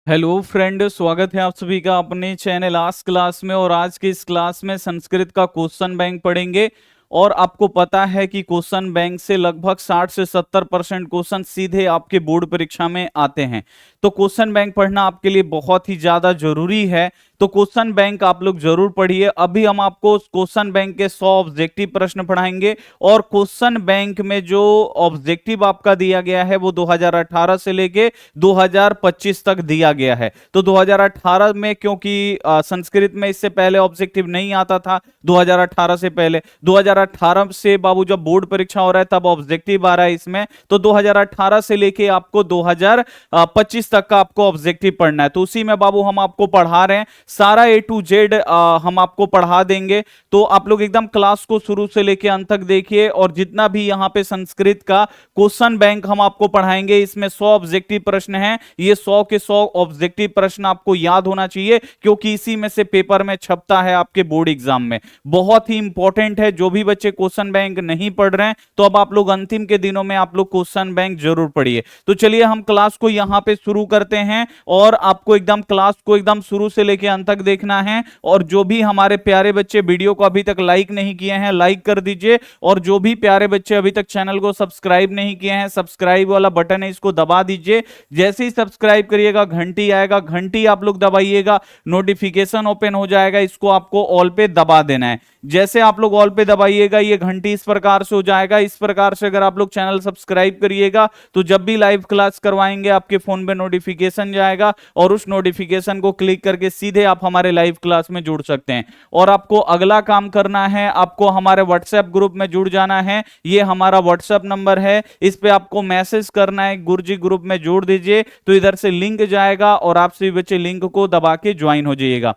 Hello friend, स्वागत है आप सभी का अपने चैनल आज क्लास में। और आज के इस क्लास में संस्कृत का क्वेश्चन बैंक पढ़ेंगे। और आपको पता है कि क्वेश्चन बैंक से लगभग 60 से 70% क्वेश्चन सीधे आपके बोर्ड परीक्षा में आते हैं। तो क्वेश्चन बैंक पढ़ना आपके लिए बहुत ही ज्यादा जरूरी है। तो क्वेश्चन बैंक आप लोग जरूर पढ़िए। अभी हम आपको क्वेश्चन बैंक के 100 ऑब्जेक्टिव प्रश्न पढ़ाएंगे। और क्वेश्चन बैंक में जो ऑब्जेक्टिव आपका दिया गया है वो 2018 से लेके 2025 तक दिया गया है। तो 2018 में क्योंकि संस्कृत में इससे पहले ऑब्जेक्टिव नहीं आता था, 2018 से पहले 2018 से बाबू जब बोर्ड परीक्षा हो रहा है तब ऑब्जेक्टिव आ रहा है इसमें। तो 2018 से लेके आपको 2025 तक का आपको ऑब्जेक्टिव पढ़ना है। तो उसी में बाबू हम आपको पढ़ा रहे हैं, सारा A to Z हम आपको पढ़ा देंगे। तो आप लोग एकदम क्लास को शुरू से लेके अंत तक देखिए। और जितना भी यहां पे संस्कृत का क्वेश्चन बैंक हम आपको पढ़ाएंगे, इसमें 100 ऑब्जेक्टिव प्रश्न हैं। ये 100 के 100 ऑब्जेक्टिव प्रश्न आपको याद होना चाहिए, क्योंकि इसी में से पेपर में छपता है आपके बोर्ड एग्जाम में। बहुत ही इंपॉर्टेंट है। जो भी बच्चे क्वेश्चन बैंक नहीं पढ़ रहे हैं तो अब आप लोग अंतिम के दिनों में आप लोग क्वेश्चन बैंक जरूर पढ़िए। तो चलिए हम क्लास को यहां पे शुरू करते हैं। और आपको एकदम क्लास को एकदम शुरू से लेके अंत तक देखना है। और जो भी हमारे प्यारे बच्चे वीडियो को अभी तक लाइक नहीं किए हैं, लाइक कर दीजिए। और जो भी प्यारे बच्चे अभी तक चैनल को सब्सक्राइब नहीं किए हैं, सब्सक्राइब वाला बटन है इसको दबा दीजिए। जैसे ही सब्सक्राइब करिएगा घंटी आएगा, घंटी आप लोग दबाइएगा, नोटिफिकेशन ओपन हो जाएगा, इसको आपको ऑल पे दबा देना है। जैसे आप लोग ऑल पे दबाइएगा ये घंटी इस प्रकार से हो जाएगा। इस प्रकार से अगर आप लोग चैनल सब्सक्राइब करिएगा तो जब भी लाइव क्लास करवाएंगे आपके फोन पे नोटिफिकेशन जाएगा, और उस नोटिफिकेशन को क्लिक करके सीधे आप हमारे लाइव क्लास में जुड़ सकते हैं। और आपको अगला काम करना है, आपको हमारे व्हाट्सएप ग्रुप में जुड़ जाना है। ये हमारा व्हाट्सएप नंबर है, इस पे आपको मैसेज करना है, गुरुजी ग्रुप में जोड़ दीजिए। तो इधर से लिंक जाएगा और आप सभी बच्चे लिंक को दबा के ज्वाइन हो जाइएगा।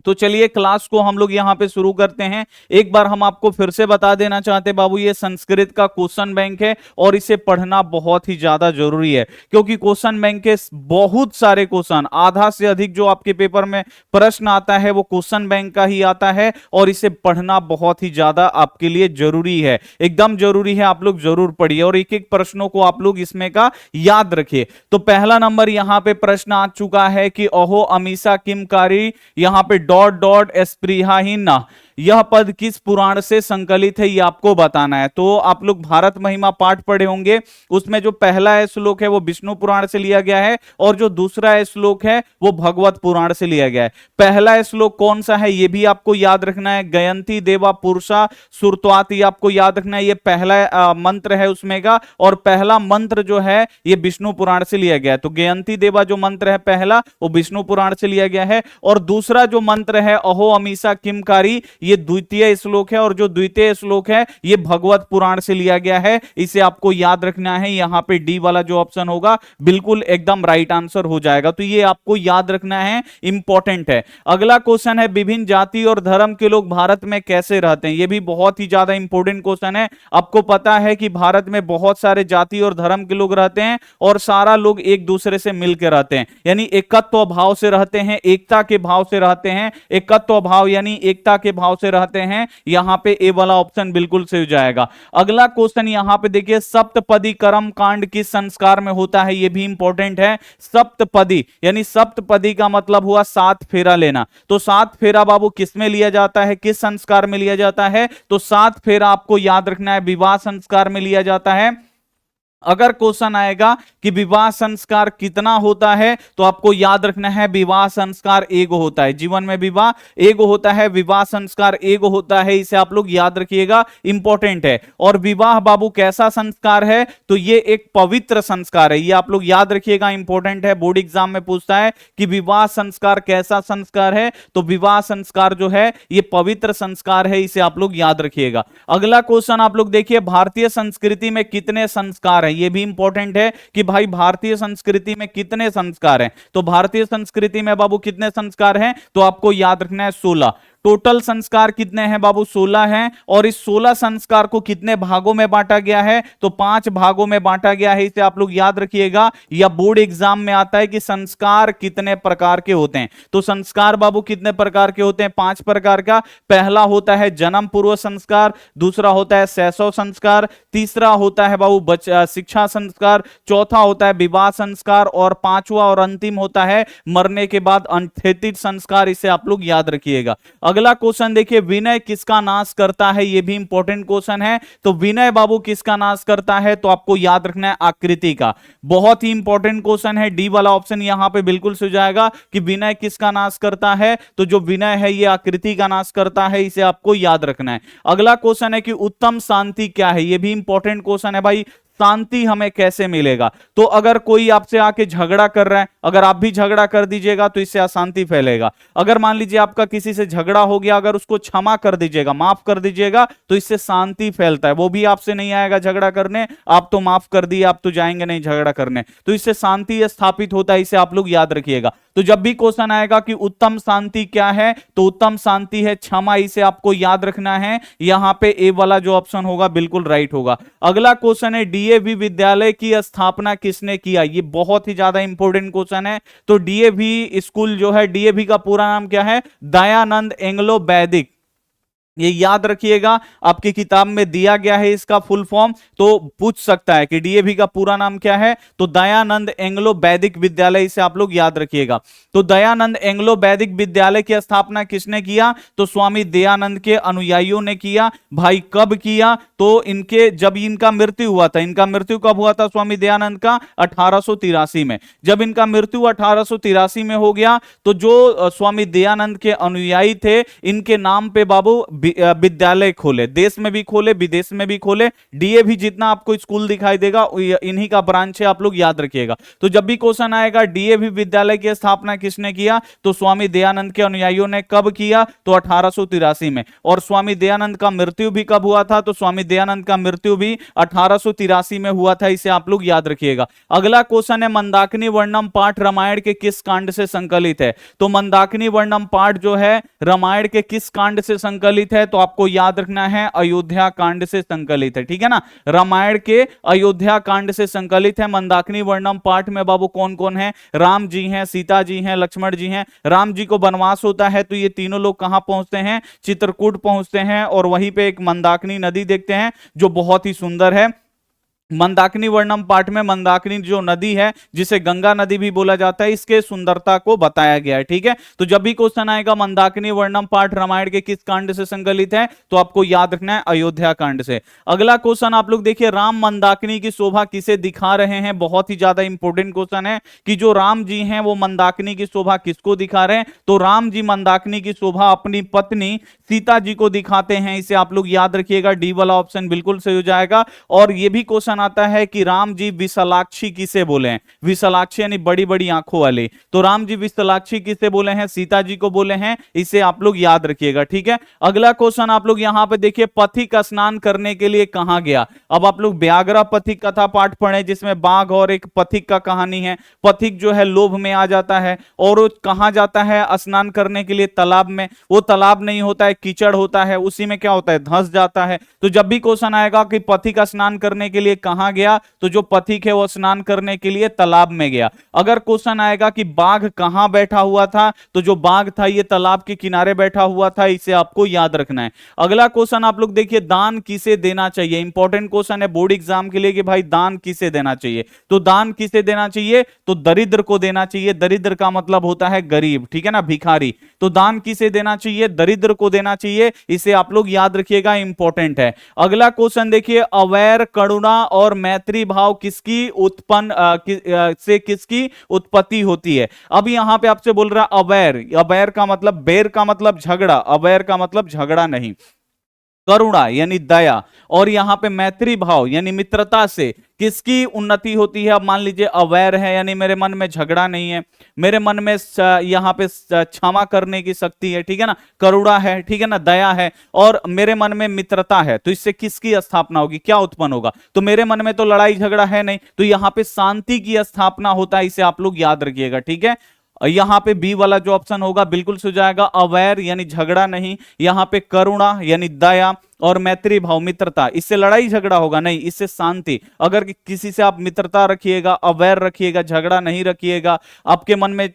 तो चलिए क्लास को हम लोग यहां पे शुरू करते हैं। एक बार हम आपको फिर से बता देना चाहते हैं बाबू, ये संस्कृत का क्वेश्चन बैंक है और इसे पढ़ना बहुत ही ज्यादा जरूरी है, क्योंकि क्वेश्चन बैंक के बहुत सारे क्वेश्चन, आधा से अधिक जो आपके पेपर में प्रश्न आता है वो क्वेश्चन बैंक का ही आता है। और इसे पढ़ना बहुत ही ज्यादा आपके लिए जरूरी है, एकदम जरूरी है। आप लोग जरूर पढ़िए और एक एक प्रश्नों को आप लोग इसमें का याद रखिए। तो पहला नंबर यहां पे प्रश्न आ चुका है कि अहो अमीषा किमकारी, यहां पे डॉट डॉट स्पृहाहीन, यह पद किस पुराण से संकलित है, ये आपको बताना है। तो आप लोग भारत महिमा पाठ पढ़े होंगे, उसमें जो पहला श्लोक है वो विष्णु पुराण से लिया गया है और जो दूसरा श्लोक है वो भगवत पुराण से लिया गया है। पहला श्लोक कौन सा है ये भी आपको याद रखना है, गयंती देवा पुरुषा सुरत्वात, ये आपको याद रखना है। ये पहला मंत्र है उसमें का, और पहला मंत्र जो है ये विष्णु पुराण से लिया गया है। तो गयंती देवा जो मंत्र है पहला वो विष्णु पुराण से लिया गया है। और दूसरा जो मंत्र है अहो अमीषा किमकारी, ये द्वितीय श्लोक है, और जो द्वितीय श्लोक है ये भगवत पुराण से लिया गया है। इसे आपको याद रखना है। यहां पे डी वाला जो ऑप्शन होगा बिल्कुल एकदम राइट आंसर हो जाएगा। तो ये आपको याद रखना है, इंपॉर्टेंट है। अगला क्वेश्चन है विभिन्न जाति और धर्म के लोग भारत में कैसे रहते हैं, ये भी बहुत ही ज्यादा इंपॉर्टेंट क्वेश्चन है। आपको पता है कि भारत में बहुत सारे जाति और धर्म के लोग रहते हैं और सारा लोग एक दूसरे से मिलकर रहते हैं, यानी एकत्व भाव से रहते हैं, एकता के भाव से रहते हैं। एकत्व भाव यानी एकता के भाव से रहते हैं। यहां पे ए वाला ऑप्शन बिल्कुल सही हो जाएगा। अगला क्वेश्चन यहां पे देखिए, सप्तपदी कर्म कांड किस संस्कार में होता है, यह भी इंपॉर्टेंट है। सप्तपदी यानी सप्तपदी का मतलब हुआ 7 फेरा लेना। तो 7 फेरा बाबू किस में लिया जाता है, किस संस्कार में लिया जाता है, तो 7 फेरा आपको याद रखना है, विवाह संस्कार में लिया जाता है। अगर क्वेश्चन आएगा कि विवाह संस्कार कितना होता है तो आपको याद रखना है विवाह संस्कार एगो होता है। जीवन में विवाह एगो होता है, विवाह संस्कार एगो होता है, इसे आप लोग याद रखिएगा, इंपॉर्टेंट है। और विवाह बाबू कैसा संस्कार है, तो ये एक पवित्र संस्कार है, ये आप लोग याद रखिएगा, इंपॉर्टेंट है। बोर्ड एग्जाम में पूछता है कि विवाह संस्कार कैसा संस्कार है, तो विवाह संस्कार जो है ये पवित्र संस्कार है, इसे आप लोग याद रखिएगा। अगला क्वेश्चन आप लोग देखिए, भारतीय संस्कृति में कितने संस्कार ये भी इंपॉर्टेंट है कि भाई भारतीय संस्कृति में कितने संस्कार हैं। तो भारतीय संस्कृति में बाबू कितने संस्कार हैं, तो आपको याद रखना है 16। टोटल संस्कार कितने हैं बाबू? 16 हैं। और इस 16 संस्कार को कितने भागों में बांटा गया है? तो 5 भागों में बांटा गया है। इसे आप लोग याद रखिएगा, या बोर्ड एग्जाम में आता है कि संस्कार कितने प्रकार के होते हैं। तो संस्कार बाबू कितने प्रकार के होते हैं? 5 प्रकार का। पहला होता है जन्म पूर्व संस्कार, दूसरा होता है शैशव संस्कार, तीसरा होता है बाबू शिक्षा संस्कार, चौथा होता है विवाह संस्कार, और पांचवा और अंतिम होता है मरने के बाद अंत्येष्टि संस्कार। इसे आप लोग याद रखिएगा। अगला क्वेश्चन देखिए, विनय किसका नाश करता है? यह भी इंपॉर्टेंट क्वेश्चन है। तो विनय बाबू किसका नाश करता है? तो आपको याद रखना है आकृति का। बहुत ही इंपॉर्टेंट क्वेश्चन है, डी वाला ऑप्शन यहां पे बिल्कुल सही जाएगा कि विनय किसका नाश करता है? तो जो विनय है ये आकृति का नाश करता है। इसे आपको याद रखना है। अगला क्वेश्चन है कि उत्तम शांति क्या है? ये भी इंपॉर्टेंट क्वेश्चन है भाई। शांति हमें कैसे मिलेगा? तो अगर कोई आपसे आके झगड़ा कर रहा है, अगर आप भी झगड़ा कर दीजिएगा तो इससे अशांति फैलेगा। अगर मान लीजिए आपका किसी से झगड़ा हो गया, अगर उसको क्षमा कर दीजिएगा, माफ कर दीजिएगा, तो इससे शांति फैलता है। वो भी आपसे नहीं आएगा झगड़ा करने, आप तो माफ कर दिए, आप तो जाएंगे नहीं झगड़ा करने, तो इससे शांति स्थापित होता है। इसे आप लोग याद रखिएगा। तो जब भी क्वेश्चन आएगा कि उत्तम शांति क्या है, तो उत्तम शांति है क्षमा। इसे आपको याद रखना है। यहां पे ए वाला जो ऑप्शन होगा बिल्कुल राइट होगा। अगला क्वेश्चन है डीएवी विद्यालय की स्थापना किसने किया? ये बहुत ही ज्यादा इंपॉर्टेंट क्वेश्चन है। तो डीएवी स्कूल जो है, डीएवी का पूरा नाम क्या है? दयानंद एंग्लो वैदिक। ये याद रखिएगा, आपकी किताब में दिया गया है इसका फुल फॉर्म, तो पूछ सकता है कि डीएवी का पूरा नाम क्या है? तो दयानंद एंग्लो वैदिक विद्यालय। इसे आप लोग याद रखिएगा। तो दयानंद एंग्लो वैदिक विद्यालय की स्थापना किसने किया? तो स्वामी दयानंद के अनुयायियों ने किया। भाई कब किया? तो जब इनका मृत्यु हुआ था। इनका मृत्यु कब हुआ था स्वामी दयानंद का? 1883 में। जब इनका मृत्यु 1883 में हो गया, तो जो स्वामी दयानंद के अनुयायी थे, इनके नाम पे बाबू विद्यालय खोले। देश में भी खोले, विदेश में भी खोले। डीएवी जितना आपको स्कूल दिखाई देगा इन्हीं का ब्रांच है, आप लोग याद रखिएगा। तो जब भी क्वेश्चन आएगा डीएवी विद्यालय की स्थापना किसने किया, तो स्वामी दयानंद के अनुयायियों ने कब किया? तो 1883 में। और स्वामी दयानंद का मृत्यु भी कब हुआ था? तो स्वामी दयानंद का मृत्यु भी 1883 में हुआ था। इसे आप लोग याद रखिएगा। अगला क्वेश्चन है मंदाकिनी वर्णम पाठ रामायण के किस कांड से संकलित है? तो मंदाकिनी वर्णम पाठ जो है रामायण के किस कांड से संकलित है? तो आपको याद रखना है अयोध्या कांड से संकलित है। ठीक है ना, रामायण के अयोध्या कांड से संकलित है। मंदाकिनी वर्णम पाठ में बाबू कौन कौन है? राम जी हैं, सीता जी हैं, लक्ष्मण जी हैं। राम जी को वनवास होता है तो ये तीनों लोग कहां पहुंचते हैं? चित्रकूट पहुंचते हैं, और वहीं पे एक मंदाकिनी नदी देखते हैं जो बहुत ही सुंदर है। मंदाकिनी वर्णम पाठ में मंदाकिनी जो नदी है, जिसे गंगा नदी भी बोला जाता है, इसके सुंदरता को बताया गया है। ठीक है, तो जब भी क्वेश्चन आएगा मंदाकिनी वर्णम पाठ रामायण के किस कांड से संकलित है, तो आपको याद रखना है अयोध्या कांड से। अगला क्वेश्चन आप लोग देखिए, राम मंदाकिनी की शोभा किसे दिखा रहे हैं? बहुत ही ज्यादा इंपॉर्टेंट क्वेश्चन है कि जो राम जी हैं वो मंदाकिनी की शोभा किसको दिखा रहे हैं? तो राम जी मंदाकिनी की शोभा अपनी पत्नी सीता जी को दिखाते हैं। इसे आप लोग याद रखिएगा। डी वाला ऑप्शन बिल्कुल सही हो जाएगा। और यह भी क्वेश्चन आता है कि राम जी विशालाक्षी किसे बोले हैं? विशालाक्षी यानी बड़ी बड़ी आंखों वाली। तो राम जी विशालाक्षी किसे बोले हैं? सीता जी को बोले हैं। इसे आप लोग याद रखिएगा। ठीक है, अगला क्वेश्चन आप लोग यहां पे देखिए, पथिक स्नान करने के लिए कहां गया? अब आप लोग व्याघ्र पथिक कथा पाठ पढ़े, जिसमें बाघ और एक पथिक का कहानी है। पथिक जो है लोभ में आ जाता है और वो कहां जाता है स्नान करने के लिए? तालाब में। वो तालाब नहीं होता है, कीचड़ होता है, उसी में क्या होता है? धंस जाता है। तो जब भी क्वेश्चन आएगा कि पथिक स्नान करने के लिए कहां गया, तो जो पथिक है वो स्नान करने के लिए तालाब में गया। अगर क्वेश्चन आएगा कि बाघ कहां बैठा हुआ था, तो जो बाघ था ये तालाब के किनारे बैठा हुआ था। इसे आपको याद रखना है। अगला क्वेश्चन आप लोग देखिए, दान किसे देना चाहिए? इंपॉर्टेंट क्वेश्चन है बोर्ड एग्जाम के लिए कि भाई दान किसे देना चाहिए? तो दान किसे देना चाहिए? तो दरिद्र को देना चाहिए। दरिद्र का मतलब होता है गरीब, ठीक है ना, भिखारी। तो दान किसे देना चाहिए? दरिद्र को देना चाहिए। इसे आप लोग याद रखिएगा, इंपॉर्टेंट है। अगला क्वेश्चन देखिए, अवैर करुणा और मैत्री भाव किसकी किसकी उत्पत्ति होती है? अब यहां पे आपसे बोल रहा है अवैर। अवैर का मतलब, बैर का मतलब झगड़ा, अवैर का मतलब झगड़ा नहीं। करुणा यानी दया, और यहां पे मैत्री भाव यानी मित्रता से किसकी उन्नति होती है? अब मान लीजिए अवैर है यानी मेरे मन में झगड़ा नहीं है, मेरे मन में यहां पे क्षमा करने की शक्ति है, ठीक है ना, करुणा है, ठीक है ना, दया है, और मेरे मन में मित्रता है। तो इससे किसकी स्थापना होगी? क्या उत्पन्न होगा? तो मेरे मन में तो लड़ाई झगड़ा है नहीं, तो यहां पे शांति की स्थापना होता है। इसे आप लोग याद रखिएगा। ठीक है, यहां पे बी वाला जो ऑप्शन होगा बिल्कुल से हो जाएगा अवैर यानी झगड़ा नहीं, यहां पे करुणा यानी दया, और मैत्री भाव मित्रता, इससे लड़ाई झगड़ा होगा नहीं, इससे शांति। अगर किसी से आप मित्रता रखिएगा, अवैर रखिएगा, झगड़ा नहीं रखिएगा, आपके मन में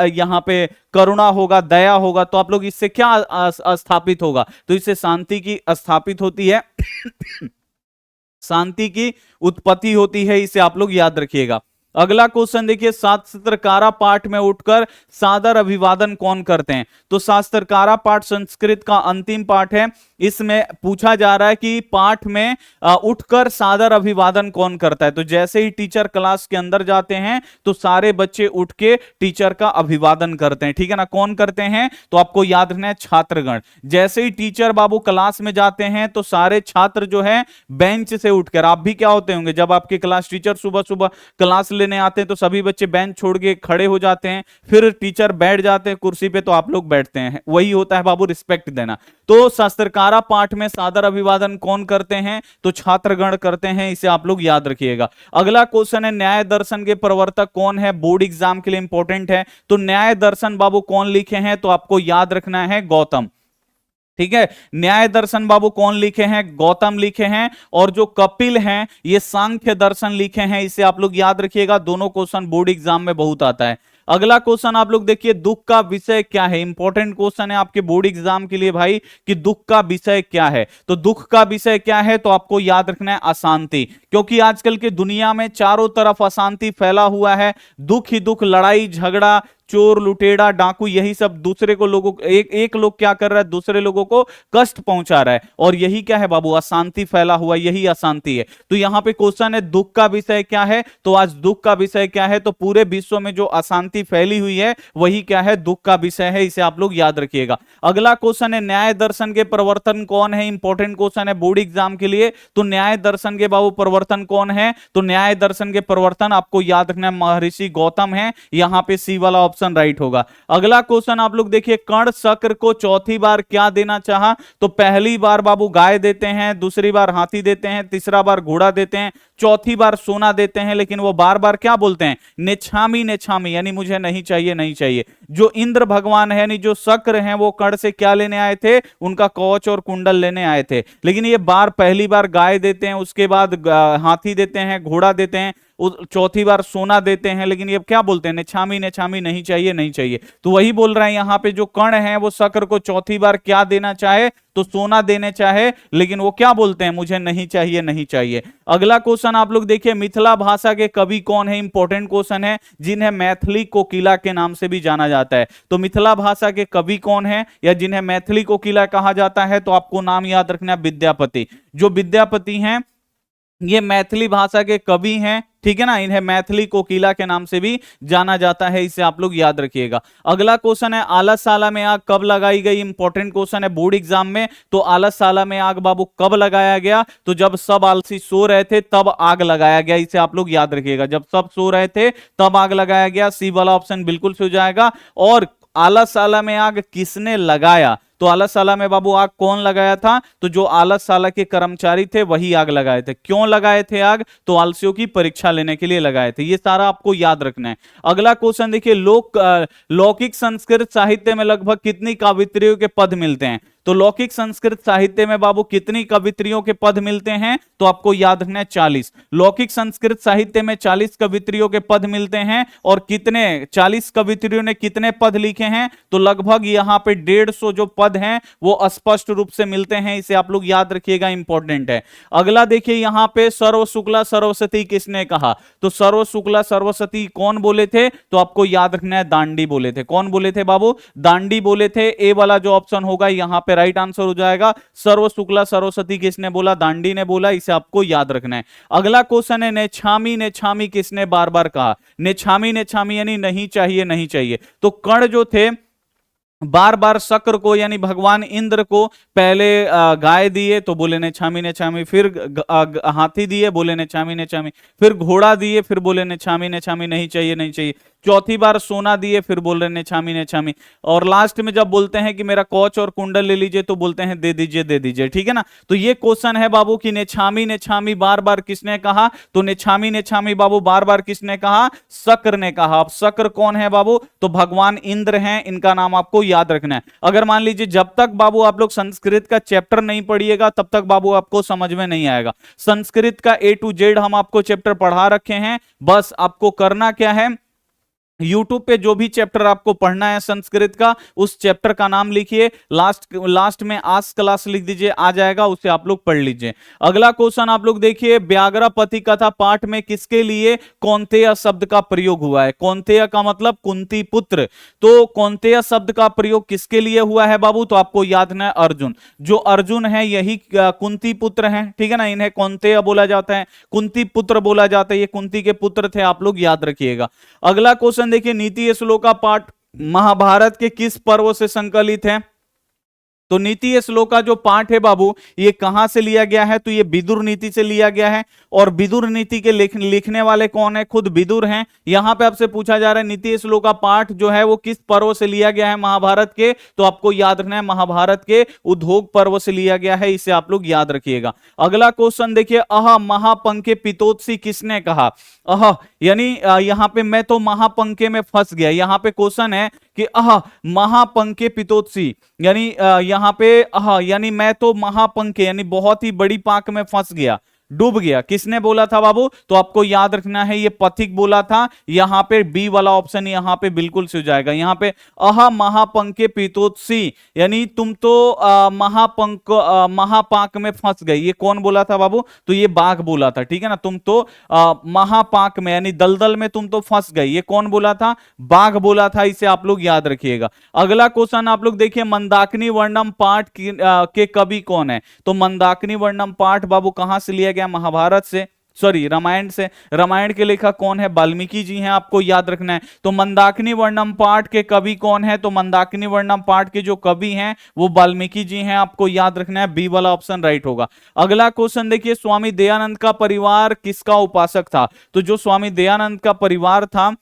यहां पे करुणा होगा, दया होगा, तो आप लोग इससे क्या स्थापित होगा, तो इससे शांति की स्थापित होती है शांति की उत्पत्ति होती है, इसे आप लोग याद रखिएगा। अगला क्वेश्चन देखिए, शास्त्रकारा पाठ में उठकर सादर अभिवादन कौन करते हैं, तो शास्त्रकारा पाठ संस्कृत का अंतिम पाठ है, इसमें पूछा जा रहा है कि पाठ में उठकर सादर अभिवादन कौन करता है। तो जैसे ही टीचर क्लास के अंदर जाते हैं तो सारे बच्चे उठ के टीचर का अभिवादन करते हैं, ठीक है ना। कौन करते हैं, तो आपको याद रखना है छात्रगण। जैसे ही टीचर बाबू क्लास में जाते हैं तो सारे छात्र जो है बेंच से उठकर, आप भी क्या होते होंगे जब आपके क्लास टीचर सुबह सुबह क्लास लेने आते हैं तो सभी बच्चे बेंच छोड़ के खड़े हो जाते हैं, फिर टीचर बैठ जाते हैं कुर्सी पे तो आप लोग बैठते हैं, वही होता है बाबू रिस्पेक्ट देना। तो शास्त्रकारा पाठ में सादर अभिवादन कौन करते हैं, तो छात्रगण करते हैं, इसे आप लोग याद रखिएगा। अगला क्वेश्चन है, न्याय दर्शन के प्रवर्तक कौन है, बोर्ड एग्जाम के लिए इंपॉर्टेंट है। तो न्याय दर्शन बाबू कौन लिखे हैं, तो आपको याद रखना है गौतम, ठीक है। न्याय दर्शन बाबू कौन लिखे हैं, गौतम लिखे हैं। और जो कपिल हैं ये सांख्य दर्शन लिखे हैं, इसे आप लोग याद रखिएगा, दोनों क्वेश्चन बोर्ड एग्जाम में बहुत आता है। अगला क्वेश्चन आप लोग देखिए, दुख का विषय क्या है, इंपॉर्टेंट क्वेश्चन है आपके बोर्ड एग्जाम के लिए भाई, कि दुख का विषय क्या है। तो दुख का विषय क्या है, तो आपको याद रखना है अशांति, क्योंकि आजकल की दुनिया में चारों तरफ अशांति फैला हुआ है, दुख ही दुख, लड़ाई झगड़ा, चोर लुटेरा डाकू, यही सब दूसरे को लोगों एक लोग क्या कर रहा है, दूसरे लोगों को कष्ट पहुंचा रहा है, और यही क्या है बाबू, अशांति फैला हुआ, यही अशांति है। तो यहां पे क्वेश्चन है दुख का विषय क्या है, तो आज दुख का विषय क्या है, तो पूरे विश्व में जो अशांति फैली हुई है वही क्या है, दुख का विषय है, इसे आप लोग याद रखिएगा। अगला क्वेश्चन है, न्याय दर्शन के प्रवर्तन कौन है, इंपॉर्टेंट क्वेश्चन है बोर्ड एग्जाम के लिए। तो न्याय दर्शन के बाबू प्रवर्तन कौन है, तो न्याय दर्शन के प्रवर्तन आपको याद रखना है महर्षि गौतम है, यहां पे सी वाला ऑप्शन राइट होगा। अगला क्वेश्चन आप लोग देखिए, कर्ण शक्र को चौथी बार क्या देना चाहा, तो पहली बार बाबू गाय देते हैं, दूसरी बार हाथी देते हैं, तीसरा बार घोड़ा देते हैं, चौथी बार सोना देते हैं, लेकिन वो बार बार क्या बोलते हैं, नेछामी नेछामी, यानी मुझे नहीं चाहिए नहीं चाहिए। जो इंद्र भगवान है, यानी जो शक्र हैं, वो कर्ण से क्या लेने आए थे, उनका कवच और कुंडल लेने आए थे, लेकिन ये बार पहली बार गाय देते हैं, उसके बाद हाथी देते हैं, घोड़ा देते हैं, चौथी बार सोना देते हैं, लेकिन ये क्या बोलते हैं, नेछामी नेछामी, नहीं चाहिए नहीं चाहिए। तो वही बोल रहे हैं यहां पे, जो कर्ण है वो शक्र को चौथी बार क्या देना चाहे, तो सोना देने चाहे, लेकिन वो क्या बोलते हैं, मुझे नहीं चाहिए नहीं चाहिए। अगला क्वेश्चन आप लोग देखिए, मिथिला भाषा के कवि कौन है, इंपॉर्टेंट क्वेश्चन है, जिन्हें मैथिली कोकिला के नाम से भी जाना जाता है। तो मिथिला भाषा के कवि कौन है, या जिन्हें मैथिली कोकिला कहा जाता है, तो आपको नाम याद रखना है विद्यापति। जो विद्यापति हैं ये मैथिली भाषा के कवि हैं, ठीक है ना, इन्हें मैथिली कोकिला के नाम से भी जाना जाता है, इसे आप लोग याद रखिएगा। अगला क्वेश्चन है, आलसशाला में आग कब लगाई गई, इंपॉर्टेंट क्वेश्चन है बोर्ड एग्जाम में। तो आलसशाला में आग बाबू कब लगाया गया, तो जब सब आलसी सो रहे थे तब आग लगाया गया, इसे आप लोग याद रखिएगा, जब सब सो रहे थे तब आग लगाया गया, सी वाला ऑप्शन बिल्कुल से हो जाएगा। और आलसशाला में आग किसने लगाया, तो आलसशाला में बाबू आग कौन लगाया था, तो जो आलसशाला के कर्मचारी थे वही आग लगाए थे। क्यों लगाए थे आग, तो आलसियों की परीक्षा लेने के लिए लगाए थे, ये सारा आपको याद रखना है। अगला क्वेश्चन देखिए, लौकिक संस्कृत साहित्य में लगभग कितनी कवित्रियों के पद मिलते हैं, तो लौकिक संस्कृत साहित्य में बाबू कितनी कवित्रियों के पद मिलते हैं, तो आपको याद रखना है 40। लौकिक संस्कृत साहित्य में 40 कवित्रियों के पद मिलते हैं, और कितने 40 कवित्रियों ने कितने पद लिखे हैं, तो लगभग यहां पे 150 जो पद हैं वो स्पष्ट रूप से मिलते हैं, इसे आप लोग याद रखिएगा, इंपॉर्टेंट है। अगला देखिए, यहां पे सर्व शुक्ला सरस्वती किसने कहा, तो सर्व शुक्ला सरस्वती कौन बोले थे, तो आपको याद रखना है दांडी बोले थे। कौन बोले थे बाबू, दांडी बोले थे। ए वाला जो ऑप्शन होगा यहां पे राइट आंसर हो जाएगा। सर्व शुक्ला सरस्वती किसने बोला, दांडी ने बोला, इसे आपको याद रखना है। अगला क्वेश्चन है, नेछामी नेछामी किसने बार बार कहा, नेछामी नेछामी यानी नहीं चाहिए नहीं चाहिए। तो कर्ण जो थे बार बार शक्र को यानी भगवान इंद्र को पहले गाय दिए तो बोले नेछामी नेछामी, फिर हाथी दिए बोले नेछामी नेछामी, फिर घोड़ा दिए फिर बोले नेछामी नेछामी, नहीं चाहिए नहीं चाहिए, चौथी बार सोना दिए फिर बोल रहे नेछामी नेछामी, और लास्ट में जब बोलते हैं कि मेरा कौच और कुंडल ले लीजिए तो बोलते हैं दे दीजिए दे दीजिए। ठीक है ना, तो ये क्वेश्चन है बाबू कि नेछामी नेछामी बार बार किसने कहा, तो नेछामी नेछामी बाबू बार बार किसने कहा, शक्र ने कहा। अब शक्र कौन है बाबू, तो भगवान इंद्र हैं, इनका नाम आपको याद रखना है। अगर मान लीजिए जब तक बाबू आप लोग संस्कृत का चैप्टर नहीं पढ़िएगा तब तक बाबू आपको समझ में नहीं आएगा। संस्कृत का A to Z हम आपको चैप्टर पढ़ा रखे हैं, बस आपको करना क्या है, यूट्यूब पे जो भी चैप्टर आपको पढ़ना है संस्कृत का, उस चैप्टर का नाम लिखिए, लास्ट में आज क्लास लिख दीजिए, आ जाएगा, उसे आप लोग पढ़ लीजिए। अगला क्वेश्चन आप लोग देखिए, व्याघ्रपति कथा पाठ में किसके लिए कौन्तेय शब्द का प्रयोग हुआ है। कौन्तेय का मतलब कुंती पुत्र, तो कौन्तेय शब्द का प्रयोग किसके लिए हुआ है बाबू, तो आपको याद है अर्जुन, जो अर्जुन है यही कुंती पुत्र हैं। ठीक है ना, इन्हें कौन्तेय बोला जाता है, कुंती पुत्र बोला जाता है, ये कुंती के पुत्र थे, आप लोग याद रखिएगा। अगला क्वेश्चन देखिए, नीति श्लोका पाठ महाभारत के किस पर्व से संकलित है, तो नीति श्लोक का जो पाठ है बाबू ये कहां से लिया गया है, तो ये विदुर नीति से लिया गया है, और विदुर नीति के लिखने वाले कौन है, खुद विदुर हैं। यहां पे आपसे पूछा जा रहा है नीति श्लोक का पाठ जो है वो किस पर्व से लिया गया है महाभारत के, तो आपको याद रखना है महाभारत के उद्योग पर्व से लिया गया है, इसे आप लोग याद रखिएगा। अगला क्वेश्चन देखिए, अह महापंखे पितोत्सी किसने कहा, अह यानी यहां पे मैं तो महापंखे में फंस गया, यहां पे क्वेश्चन है कि अह महापंखे पितोत्सी यानी यहां पे यानी मैं तो महापंखे यानी बहुत ही बड़ी पाक में फंस गया, डूब गया, किसने बोला था बाबू, तो आपको याद रखना है ये पथिक बोला था। यहां पे बी वाला ऑप्शन यहां पे बिल्कुल से हो जाएगा। यहां पे अह महापंखे पितोत्सी यानी तुम तो महापंख महापाक में फंस गए, ये कौन बोला था बाबू, तो ये बाघ बोला था। ठीक है ना, तुम तो महापाक में यानी दलदल में तुम तो फंस गए, ये कौन बोला था, बाघ बोला था, इसे आप लोग याद रखिएगा। अगला क्वेश्चन आप लोग देखिए, मंदाकिनी वर्णम पाठ के कवि कौन है, तो मंदाकिनी वर्णम पाठ बाबू कहां से लिया गया, महाभारत से, सॉरी रामायण से। रामायण के लेखक कौन है, वाल्मीकि जी हैं, आपको याद रखना है। तो मंदाकिनी वर्णम पाठ के कवि कौन है, तो मंदाकिनी वर्णम पाठ के जो कवि हैं वो वाल्मीकि जी हैं, आपको याद रखना है, बी वाला ऑप्शन राइट होगा। अगला क्वेश्चन देखिए, स्वामी दयानंद का परिवार किसका उपासक था, तो जो स्वामी दयानंद का परिवार था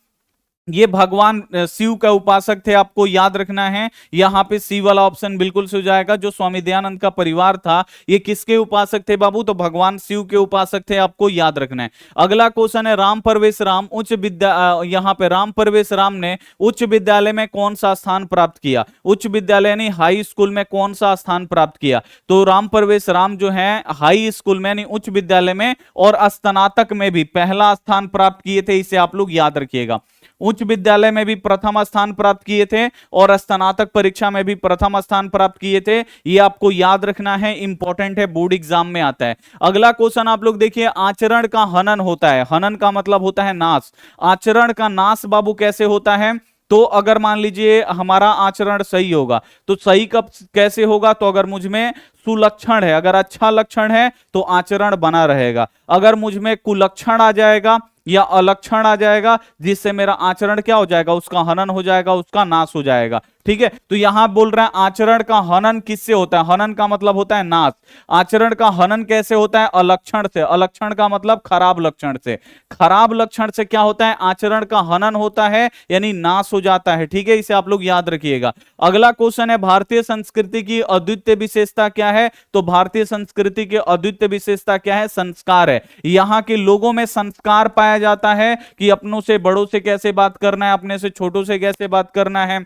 ये भगवान शिव का उपासक थे, आपको याद रखना है। यहां पे सी वाला ऑप्शन बिल्कुल से हो जाएगा, जो स्वामी दयानंद का परिवार था ये किसके उपासक थे बाबू, तो भगवान शिव के उपासक थे, आपको याद रखना है। अगला क्वेश्चन है, राम परवेश राम उच्च विद्या यहां पे राम परवेश राम ने उच्च विद्यालय में कौन सा स्थान प्राप्त किया, उच्च विद्यालय यानी हाई स्कूल में कौन सा स्थान प्राप्त किया, तो राम परवेश राम जो है हाई स्कूल में यानी उच्च विद्यालय में और स्नातक में भी पहला स्थान प्राप्त किए थे, इसे आप लोग याद रखिएगा। उच्च विद्यालय में भी प्रथम स्थान प्राप्त किए थे और स्नातक परीक्षा में भी प्रथम स्थान प्राप्त किए थे, ये आपको याद रखना है, इंपॉर्टेंट है, बोर्ड एग्जाम में आता है। अगला क्वेश्चन आप लोग देखिए, आचरण का हनन होता है, हनन का मतलब होता है नाश, आचरण का नाश बाबू कैसे होता है, तो अगर मान लीजिए हमारा आचरण सही होगा तो सही कब कैसे होगा, तो अगर मुझ में सुलक्षण है, अगर अच्छा लक्षण है तो आचरण बना रहेगा, अगर मुझ में कुलक्षण आ जाएगा या अलक्षण आ जाएगा जिससे मेरा आचरण क्या हो जाएगा, उसका हनन हो जाएगा, उसका नाश हो जाएगा। ठीक है, तो यहां बोल रहे हैं आचरण का हनन किससे होता है, हनन का मतलब होता है नाश, आचरण का हनन कैसे होता है, अलक्षण से, अलक्षण का मतलब खराब लक्षण से, खराब लक्षण से क्या होता है, आचरण का हनन होता है यानी नाश हो जाता है। ठीक है, इसे आप लोग याद रखिएगा। अगला क्वेश्चन है, भारतीय संस्कृति की अद्वितीय विशेषता क्या है, तो भारतीय संस्कृति की अद्वितीय विशेषता क्या है, संस्कार है। यहां के लोगों में संस्कार पाया जाता है कि अपनों से बड़ों से कैसे बात करना है, अपने से छोटों से कैसे बात करना है,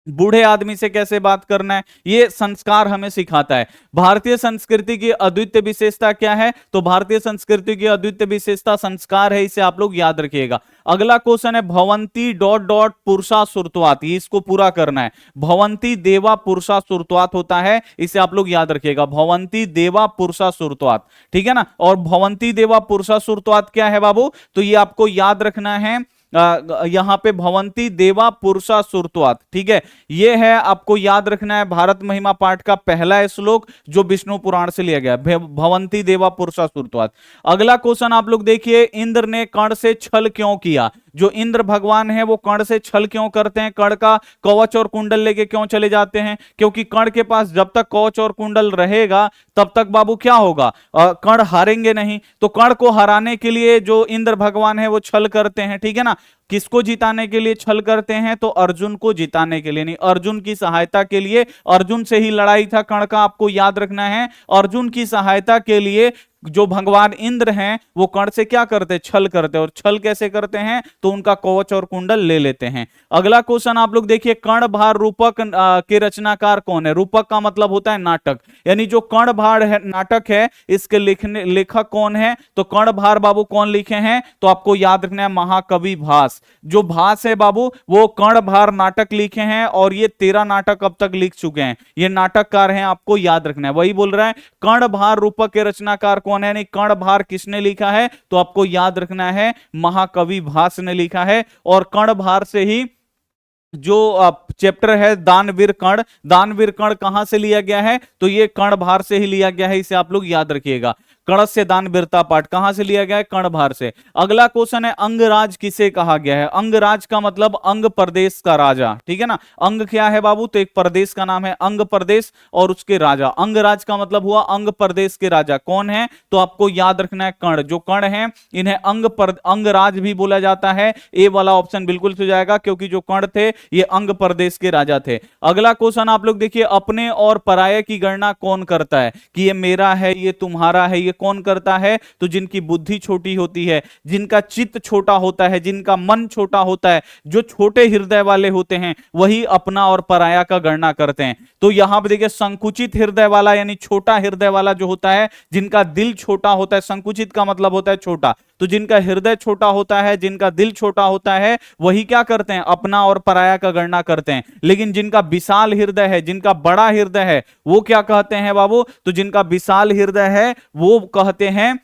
बूढ़े आदमी से कैसे बात करना है, ये संस्कार हमें सिखाता है। भारतीय संस्कृति की अद्वितीय विशेषता क्या है, तो भारतीय संस्कृति की अद्वितीय विशेषता संस्कार है, इसे आप लोग याद रखिएगा। अगला क्वेश्चन है, भवंती डॉट डॉट पुरुषा सुरत्वात, इसको पूरा करना है, भवंती देवा पुरुषा सुरत्वात होता है, इसे आप लोग याद रखिएगा, भवंती देवा पुरुषा सुरत्वात। ठीक है ना, और भवंती देवा पुरुषा सुरत्वात क्या है बाबू, तो ये आपको याद रखना है, यहां पे भवंती देवा पुरुषा सुरत्वात। ठीक है, ये है आपको याद रखना है, भारत महिमा पाठ का पहला श्लोक जो विष्णु पुराण से लिया गया, भवंती देवा पुरुषा सुरत्वात। अगला क्वेश्चन आप लोग देखिए, इंद्र ने कर्ण से छल क्यों किया, जो इंद्र भगवान है वो कर्ण से छल क्यों करते हैं, कर्ण का कवच और कुंडल लेके क्यों चले जाते हैं, क्योंकि कर्ण के पास जब तक कवच और कुंडल रहेगा तब तक बाबू क्या होगा, कर्ण हारेंगे नहीं। तो कर्ण को हराने के लिए जो इंद्र भगवान है वो छल करते हैं, ठीक है ना। किसको जिताने के लिए छल करते हैं, तो अर्जुन को जिताने के लिए नहीं, अर्जुन की सहायता के लिए। अर्जुन से ही लड़ाई था कर्ण का, आपको याद रखना है। अर्जुन की सहायता के लिए जो भगवान इंद्र हैं वो कर्ण से क्या करते, छल करते। और छल कैसे करते हैं, तो उनका कवच और कुंडल ले लेते हैं। अगला क्वेश्चन आप लोग देखिए, कर्णभार रूपक के रचनाकार कौन है। रूपक का मतलब होता है नाटक, यानी जो कर्णभार है नाटक है इसके लेखक कौन है, तो कर्णभार बाबू कौन लिखे हैं, तो आपको याद रखना है महाकवि भास। जो भास है बाबू वो कर्णभार नाटक लिखे हैं, और ये 13 नाटक अब तक लिख चुके हैं, ये नाटककार हैं, आपको याद रखना है। वही बोल रहा है कर्णभार रूपक के रचनाकार कौन है, नहीं कर्णभार किसने लिखा है, तो आपको याद रखना है महाकवि भास ने लिखा है। और कर्णभार से ही जो चैप्टर है दानवीर कर्ण, दानवीर कर्ण कहां से लिया गया है, तो ये कर्णभार से ही लिया गया है, इसे आप लोग याद रखिएगा। कर्ण से दानवीरता पाठ कहां से लिया गया है, कर्णभार से। अगला क्वेश्चन है अंगराज किसे कहा गया है। अंगराज का मतलब अंग प्रदेश का राजा, ठीक है ना। अंग क्या है बाबू, तो एक प्रदेश का नाम है अंग प्रदेश, और उसके राजा। अंगराज का मतलब हुआ अंग प्रदेश के राजा कौन है, तो आपको याद रखना है कर्ण। जो कर्ण है इन्हें अंगराज भी बोला जाता है। ए वाला ऑप्शन बिल्कुल हो जाएगा, क्योंकि जो कर्ण थे ये अंग प्रदेश के राजा थे। अगला क्वेश्चन आप लोग देखिए, अपने और पराये की गणना कौन करता है, कि ये मेरा है, ये तुम्हारा है, ये कौन करता है, तो जिनकी बुद्धि छोटी होती है, जिनका चित्त छोटा होता है, जिनका मन छोटा होता है, जो छोटे हृदय वाले होते हैं, वही अपना और पराया का गणना करते हैं। तो यहां पर देखिए संकुचित हृदय वाला यानी छोटा हृदय वाला जो होता है, जिनका दिल छोटा होता है, संकुचित का मतलब होता है छोटा, तो जिनका हृदय छोटा होता है, जिनका दिल छोटा होता है, वही क्या करते हैं, अपना और पराया का गणना करते हैं। लेकिन जिनका विशाल हृदय है, जिनका बड़ा हृदय है, वो क्या कहते हैं बाबू, तो जिनका विशाल हृदय है वो कहते हैं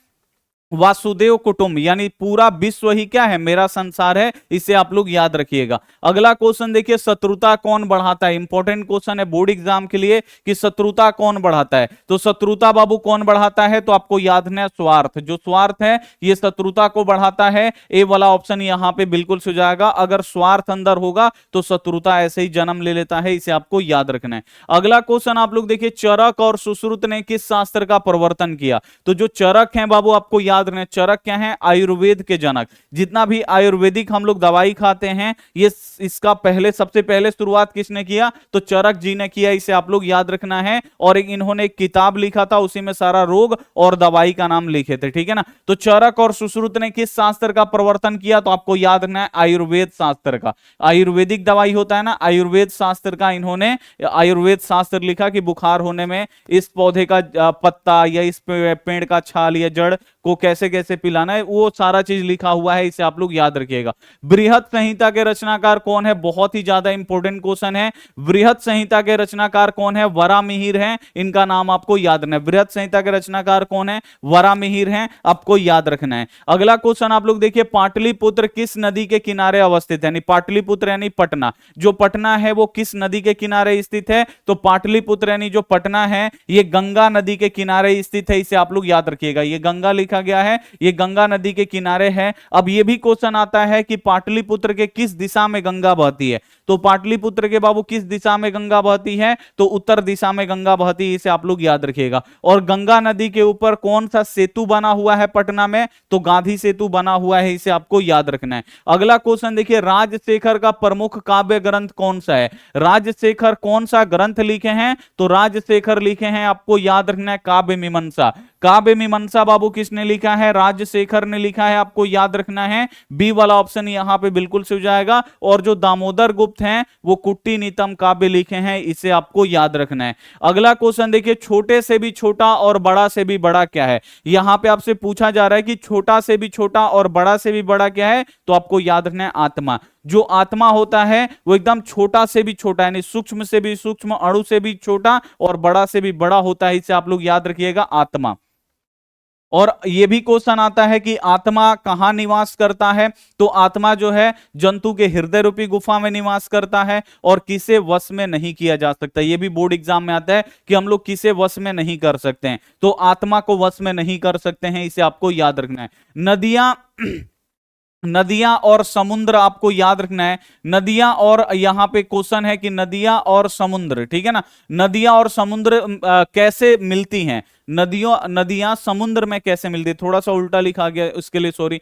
वासुदेव कुटुंब, यानी पूरा विश्व ही क्या है, मेरा संसार है, इसे आप लोग याद रखिएगा। अगला क्वेश्चन देखिए, शत्रुता कौन बढ़ाता है। इंपॉर्टेंट क्वेश्चन है बोर्ड एग्जाम के लिए कि शत्रुता कौन बढ़ाता है। तो शत्रुता बाबू कौन बढ़ाता है, तो आपको याद रखना है स्वार्थ। जो स्वार्थ है ये शत्रुता को बढ़ाता है। ए वाला ऑप्शन यहां पे बिल्कुल हो जाएगा। अगर स्वार्थ अंदर होगा तो शत्रुता ऐसे ही जन्म ले लेता है, इसे आपको याद रखना है। अगला क्वेश्चन आप लोग देखिए, चरक और सुश्रुत ने किस शास्त्र का प्रवर्तन किया। तो जो चरक है बाबू आपको याद रखना है, चरक क्या है, आयुर्वेद के जनक। जितना भी आयुर्वेदिक हम लोग दवाई खाते हैं, ये इसका सबसे पहले शुरुआत किसने किया, तो चरक जी ने किया, इसे आप लोग याद रखना है। और इन्होंने एक किताब लिखा था, उसी में सारा रोग और दवाई का नाम लिखे थे, ठीक है ना। तो चरक और सुश्रुत ने किस शास्त्र का प्रवर्तन किया, तो आपको याद रखना है आयुर्वेद शास्त्र का। आयुर्वेदिक दवाई होता है ना, आयुर्वेद शास्त्र का इन्होंने आयुर्वेद शास्त्र लिखा कि बुखार होने में इस पौधे का पत्ता या इस पेड़ का छाल या जड़ को कैसे कैसे पिलाना है, वो सारा चीज लिखा हुआ है, इसे आप लोग याद रखिएगा। बृहत संहिता के रचनाकार कौन है, बहुत ही ज्यादा इंपॉर्टेंट क्वेश्चन है। बृहत संहिता के रचनाकार कौन है, वरामिहिर हैं, इनका नाम आपको याद रखना है। बृहत संहिता के रचनाकार कौन है, वरामिहिर हैं, आपको याद रखना है। अगला क्वेश्चन आप लोग देखिए, पाटलिपुत्र किस नदी के किनारे अवस्थित है, यानी पाटलिपुत्र यानी पटना, जो पटना है वो किस नदी के किनारे स्थित है, तो पाटलिपुत्र यानी जो पटना है ये गंगा नदी के किनारे स्थित है, इसे आप लोग याद रखिएगा। ये गंगा लिखा गया है, ये गंगा नदी के किनारे है। अब ये भी क्वेश्चन आता है कि पाटलिपुत्र के किस दिशा में गंगा बहती है, तो पाटलिपुत्र के बाबू किस दिशा में गंगा बहती है, तो उत्तर दिशा में गंगा बहती है, इसे आप लोग याद रखिएगा। और गंगा नदी के ऊपर कौन सा सेतु बना हुआ है पटना में, तो गांधी सेतु बना हुआ है, इसे आपको याद रखना है। अगला क्वेश्चन देखिए, राजशेखर का प्रमुख काव्य ग्रंथ कौन सा है। राजशेखर कौन सा ग्रंथ लिखे हैं, तो राजशेखर लिखे हैं, आपको याद रखना है काव्य मीमांसा। काव्य मीमांसा बाबू किसने लिखा है, राजशेखर ने लिखा है, आपको याद रखना है। बी वाला ऑप्शन यहां पे बिल्कुल से हो जाएगा। और जो दामोदर गुप्त हैं वो कुट्टी नीतम काव्य लिखे हैं, इसे आपको याद रखना है। अगला क्वेश्चन देखिए, छोटे से भी छोटा और बड़ा से भी बड़ा क्या है। यहां पे आपसे पूछा जा रहा है कि छोटा से भी छोटा और बड़ा से भी बड़ा क्या है, तो आपको याद रखना है आत्मा। जो आत्मा होता है वो एकदम छोटा से भी छोटा यानी सूक्ष्म से भी सूक्ष्म, अणु से भी छोटा और बड़ा से भी बड़ा होता है, इसे आप लोग याद रखिएगा आत्मा। और यह भी क्वेश्चन आता है कि आत्मा कहां निवास करता है, तो आत्मा जो है जंतु के हृदय रूपी गुफा में निवास करता है और किसे वश में नहीं किया जा सकता। यह भी बोर्ड एग्जाम में आता है कि हम लोग किसे वश में नहीं कर सकते हैं, तो आत्मा को वश में नहीं कर सकते हैं, इसे आपको याद रखना है। नदियां नदियां और समुद्र आपको याद रखना है। नदियां और यहां पे क्वेश्चन है कि नदियां और समुद्र, ठीक है ना, नदियां और समुद्र कैसे मिलती हैं, नदियां समुद्र में कैसे मिलती है, थोड़ा सा उल्टा लिखा गया उसके लिए सॉरी।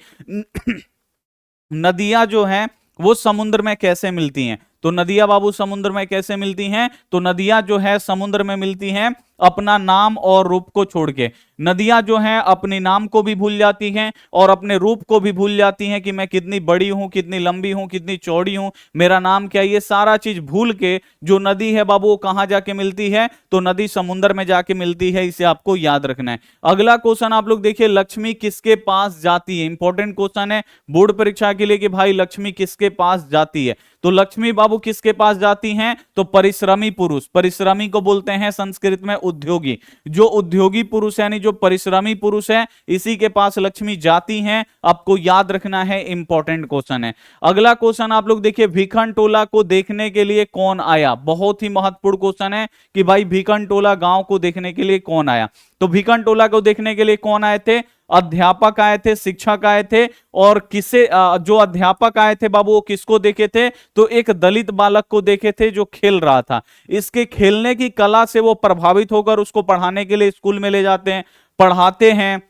नदियां जो हैं वो समुद्र में कैसे मिलती हैं, तो नदियां बाबू समुद्र में कैसे मिलती हैं, तो नदियां जो है समुद्र में मिलती हैं अपना नाम और रूप को छोड़ के। नदियां जो हैं अपने नाम को भी भूल जाती हैं और अपने रूप को भी भूल जाती हैं कि मैं कितनी बड़ी हूं, कितनी लंबी हूं, कितनी चौड़ी हूं, मेरा नाम क्या, ये सारा चीज भूल के जो नदी है बाबू वो कहां जाके मिलती है, तो नदी समुद्र में जाके मिलती है, इसे आपको याद रखना है। अगला क्वेश्चन आप लोग देखिए, लक्ष्मी किसके पास जाती है, इंपॉर्टेंट क्वेश्चन है बोर्ड परीक्षा के लिए कि भाई लक्ष्मी किसके पास जाती है, तो लक्ष्मी बाबू किसके पास जाती हैं, तो परिश्रमी पुरुष, परिश्रमी को बोलते हैं संस्कृत में उद्योगी, जो उद्योगी पुरुष यानी जो परिश्रमी पुरुष है इसी के पास लक्ष्मी जाती हैं, आपको याद रखना है, इंपॉर्टेंट क्वेश्चन है। अगला क्वेश्चन आप लोग देखिए, भिखन टोला को देखने के लिए कौन आया, बहुत ही महत्वपूर्ण क्वेश्चन है कि भाई भिखन टोला गांव को देखने के लिए कौन आया, तो भिखन टोला को देखने के लिए कौन आए थे, अध्यापक आए थे, शिक्षक आए थे, और किसे जो अध्यापक आए थे बाबू वो किसको देखे थे, तो एक दलित बालक को देखे थे जो खेल रहा था, इसके खेलने की कला से वो प्रभावित होकर उसको पढ़ाने के लिए स्कूल में ले जाते हैं, पढ़ाते हैं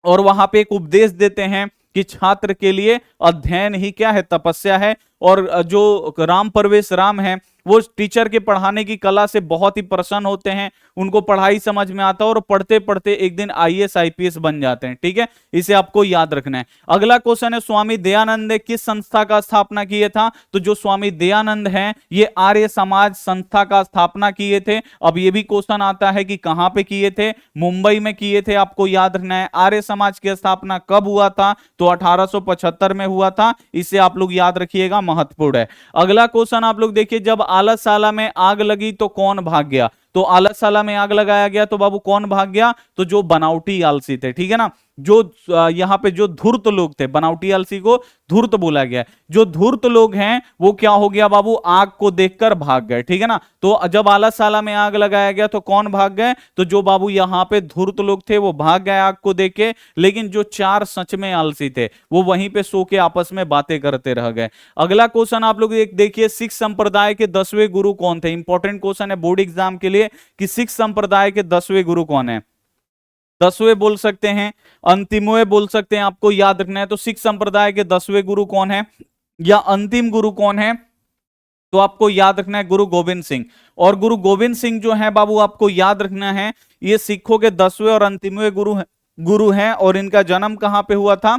और वहां पे एक उपदेश देते हैं कि छात्र के लिए अध्ययन ही क्या है, तपस्या है। और जो राम परवेश राम है वो टीचर के पढ़ाने की कला से बहुत ही प्रसन्न होते हैं, उनको पढ़ाई समझ में आता है और पढ़ते पढ़ते एक दिन आईएएस आईपीएस बन जाते हैं, ठीक है, इसे आपको याद रखना है। अगला क्वेश्चन है, स्वामी दयानंद ने किस संस्था का स्थापना किए था, तो जो स्वामी दयानंद हैं ये आर्य समाज संस्था का स्थापना किए थे। अब ये भी क्वेश्चन आता है कि कहां पे किए थे, मुंबई में किए थे, आपको याद रखना है। आर्य समाज की स्थापना कब हुआ था, तो 1875 में हुआ था, इसे आप लोग याद रखिएगा, महत्वपूर्ण है। अगला क्वेश्चन आप लोग देखिए, जब आलसशाला में आग लगी तो कौन भाग गया, तो आलसशाला में आग लगाया गया तो बाबू कौन भाग गया, तो जो बनावटी आलसी थे, ठीक है ना, जो यहां पे जो धूर्त लोग थे, बनावटी आलसी को धूर्त बोला गया, जो धूर्त लोग हैं वो क्या हो गया बाबू, आग को देखकर भाग गए, ठीक है ना, तो जब आलसशाला में आग लगाया गया तो कौन भाग गए, तो जो बाबू यहां पे धूर्त लोग थे वो भाग गए आग को देख के, लेकिन जो चार सच में आलसी थे वो वहीं पे सो के आपस में बातें करते रह गए। अगला क्वेश्चन आप लोग देखिए, सिख संप्रदाय के 10वें गुरु कौन थे, इंपॉर्टेंट क्वेश्चन है बोर्ड एग्जाम के लिए कि सिख संप्रदाय के 10वें गुरु कौन है, 10वें बोल सकते हैं, अंतिमवें बोल सकते हैं, आपको याद रखना है। तो सिख संप्रदाय के 10वें गुरु कौन है या अंतिम गुरु कौन है, तो आपको याद रखना है गुरु गोविंद सिंह। और गुरु गोविंद सिंह जो है बाबू आपको याद रखना है ये सिखों के 10वें और अंतिमवें गुरु हैं और इनका जन्म कहां पे हुआ था,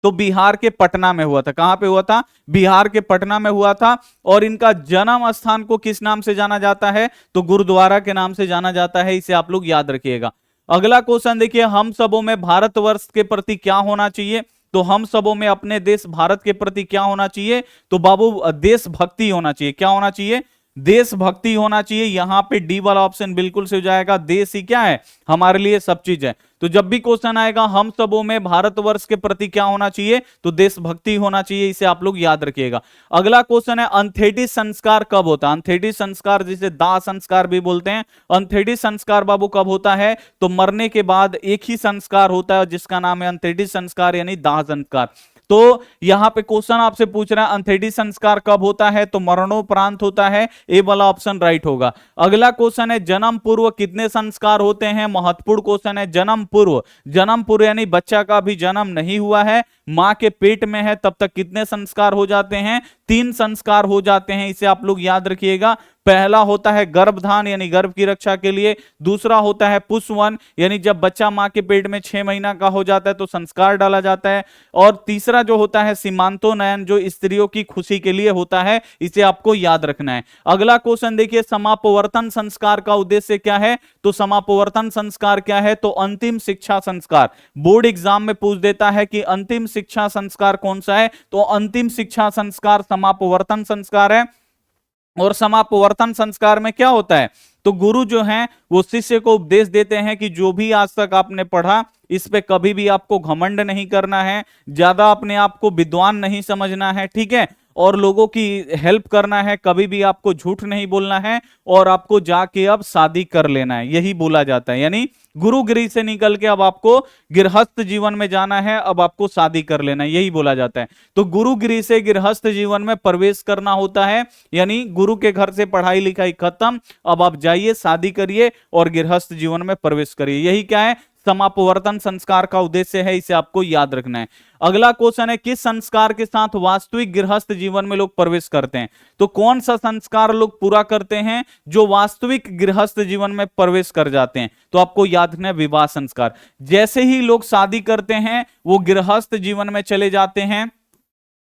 तो बिहार के पटना में हुआ था। कहां पे हुआ था, बिहार के पटना में हुआ था। और इनका जन्म स्थान को किस नाम से जाना जाता है, तो गुरुद्वारा के नाम से जाना जाता है, इसे आप लोग याद रखिएगा। अगला क्वेश्चन देखिए, हम सबों में भारतवर्ष के प्रति क्या होना चाहिए, तो हम सबों में अपने देश भारत के प्रति क्या होना चाहिए, तो बाबू देशभक्ति होना चाहिए। क्या होना चाहिए, देशभक्ति होना चाहिए। यहां पे डी वाला ऑप्शन बिल्कुल से हो जाएगा, देश ही क्या है हमारे लिए सब चीज है। तो जब भी क्वेश्चन आएगा हम सबों में भारतवर्ष के प्रति क्या होना चाहिए, तो देशभक्ति होना चाहिए, इसे आप लोग याद रखिएगा। अगला क्वेश्चन है, अंथेटी संस्कार कब होता है, अंथेटी संस्कार जिसे दाह संस्कार भी बोलते हैं, अंथेटी संस्कार बाबू कब होता है, तो मरने के बाद एक ही संस्कार होता है जिसका नाम है अंथेटी संस्कार यानी दाह संस्कार। तो यहां पे क्वेश्चन आपसे पूछ रहा है अंथेटी संस्कार कब होता है, तो मरणोपरांत होता है, ए वाला ऑप्शन राइट होगा। अगला क्वेश्चन है, जन्म पूर्व कितने संस्कार होते हैं, महत्वपूर्ण क्वेश्चन है। जन्म पूर्व, जन्म पूर्व यानी बच्चा का भी जन्म नहीं हुआ है, मां के पेट में है तब तक कितने संस्कार हो जाते हैं, 3 संस्कार हो जाते हैं, इसे आप लोग याद रखिएगा। पहला होता है गर्भधान यानी गर्भ की रक्षा के लिए, दूसरा होता है पुष्पवन यानी जब बच्चा मां के पेट में 6 महीना का हो जाता है तो संस्कार डाला जाता है, और तीसरा जो होता है सीमांतोन्नयन जो स्त्रियों की खुशी के लिए होता है, इसे आपको याद रखना है। अगला क्वेश्चन देखिए, समापवर्तन संस्कार का उद्देश्य क्या है, तो समापवर्तन संस्कार क्या है, तो अंतिम शिक्षा संस्कार। बोर्ड एग्जाम में पूछ देता है कि अंतिम शिक्षा संस्कार कौन सा है, तो अंतिम शिक्षा संस्कार समापवर्तन संस्कार है। और समापवर्तन संस्कार में क्या होता है, तो गुरु जो हैं वो शिष्य को उपदेश देते हैं कि जो भी आज तक आपने पढ़ा इस पे कभी भी आपको घमंड नहीं करना है, ज्यादा अपने आप को विद्वान नहीं समझना है, ठीक है, और लोगों की हेल्प करना है, कभी भी आपको झूठ नहीं बोलना है और आपको जाके अब शादी कर लेना है, यही बोला जाता है। यानी गुरुगिरी से निकल के अब आपको गृहस्थ जीवन में जाना है, अब आपको शादी कर लेना है, यही बोला जाता है। तो गुरुगिरी से गृहस्थ जीवन में प्रवेश करना होता है, यानी गुरु के घर से पढ़ाई लिखाई खत्म, अब आप जाइए शादी करिए और गृहस्थ जीवन में प्रवेश करिए। यही क्या है, समापवर्तन संस्कार का उद्देश्य है, इसे आपको याद रखना है। अगला क्वेश्चन है, किस संस्कार के साथ वास्तविक गृहस्थ जीवन में लोग प्रवेश करते हैं? तो कौन सा संस्कार लोग पूरा करते हैं जो वास्तविक गृहस्थ जीवन में प्रवेश कर जाते हैं? तो आपको याद रखना है विवाह संस्कार। जैसे ही लोग शादी करते हैं वो गृहस्थ जीवन में चले जाते हैं।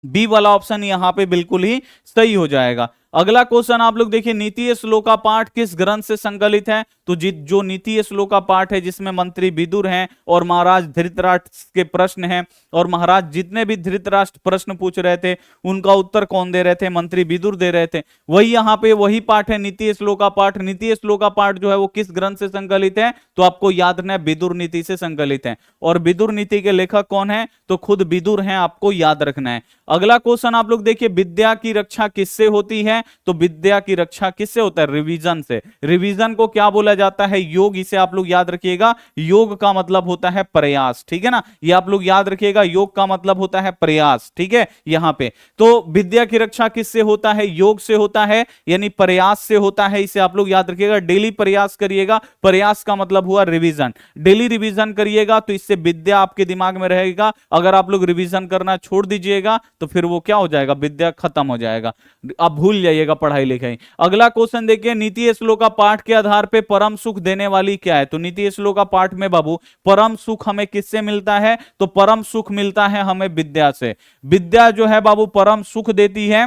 बी वाला ऑप्शन यहां पे बिल्कुल ही सही हो जाएगा। अगला क्वेश्चन आप लोग देखिए, नीति श्लोका पाठ किस ग्रंथ से संकलित है? तो जो नीति श्लोका पाठ है जिसमें मंत्री विदुर हैं और महाराज धृतराष्ट्र के प्रश्न हैं, और महाराज जितने भी धृतराष्ट्र प्रश्न पूछ रहे थे उनका उत्तर कौन दे रहे थे? मंत्री विदुर दे रहे थे। वही यहाँ पे वही पाठ है नीति श्लोका पाठ। नीति श्लोका पाठ जो है वो किस ग्रंथ से संकलित है? तो आपको याद रखना है विदुर नीति से संकलित है। और विदुर नीति के लेखक कौन है? तो खुद विदुर हैं, आपको याद रखना है। अगला क्वेश्चन आप लोग देखिए, विद्या की रक्षा किससे होती है? तो विद्या की रक्षा किससे होता है? रिवीजन से। रिवीजन को क्या बोला जाता है? योग। इसे आप लोग याद रखिएगा, योग का मतलब होता है प्रयास, ठीक है ना, ये आप लोग याद रखिएगा, योग का मतलब होता है प्रयास, ठीक है। यहां पे तो विद्या की रक्षा किससे होता है? योग से होता है, यानी प्रयास से होता है, इसे आप लोग याद रखिएगा। डेली प्रयास करिएगा, प्रयास का मतलब हुआ रिवीजन। डेली रिवीजन करिएगा तो इससे विद्या आपके दिमाग में रहेगा। अगर आप लोग रिवीजन करना छोड़ दीजिएगा तो फिर वो क्या हो जाएगा? विद्या खत्म हो जाएगा, आप भूल जाइएगा पढ़ाई लिखाई। अगला क्वेश्चन देखिए, नीति श्लोका पाठ के आधार पे परम सुख देने वाली क्या है? तो नीति श्लोका पाठ में बाबू परम सुख हमें किससे मिलता है? तो परम सुख मिलता है हमें विद्या से। विद्या जो है बाबू परम सुख देती है।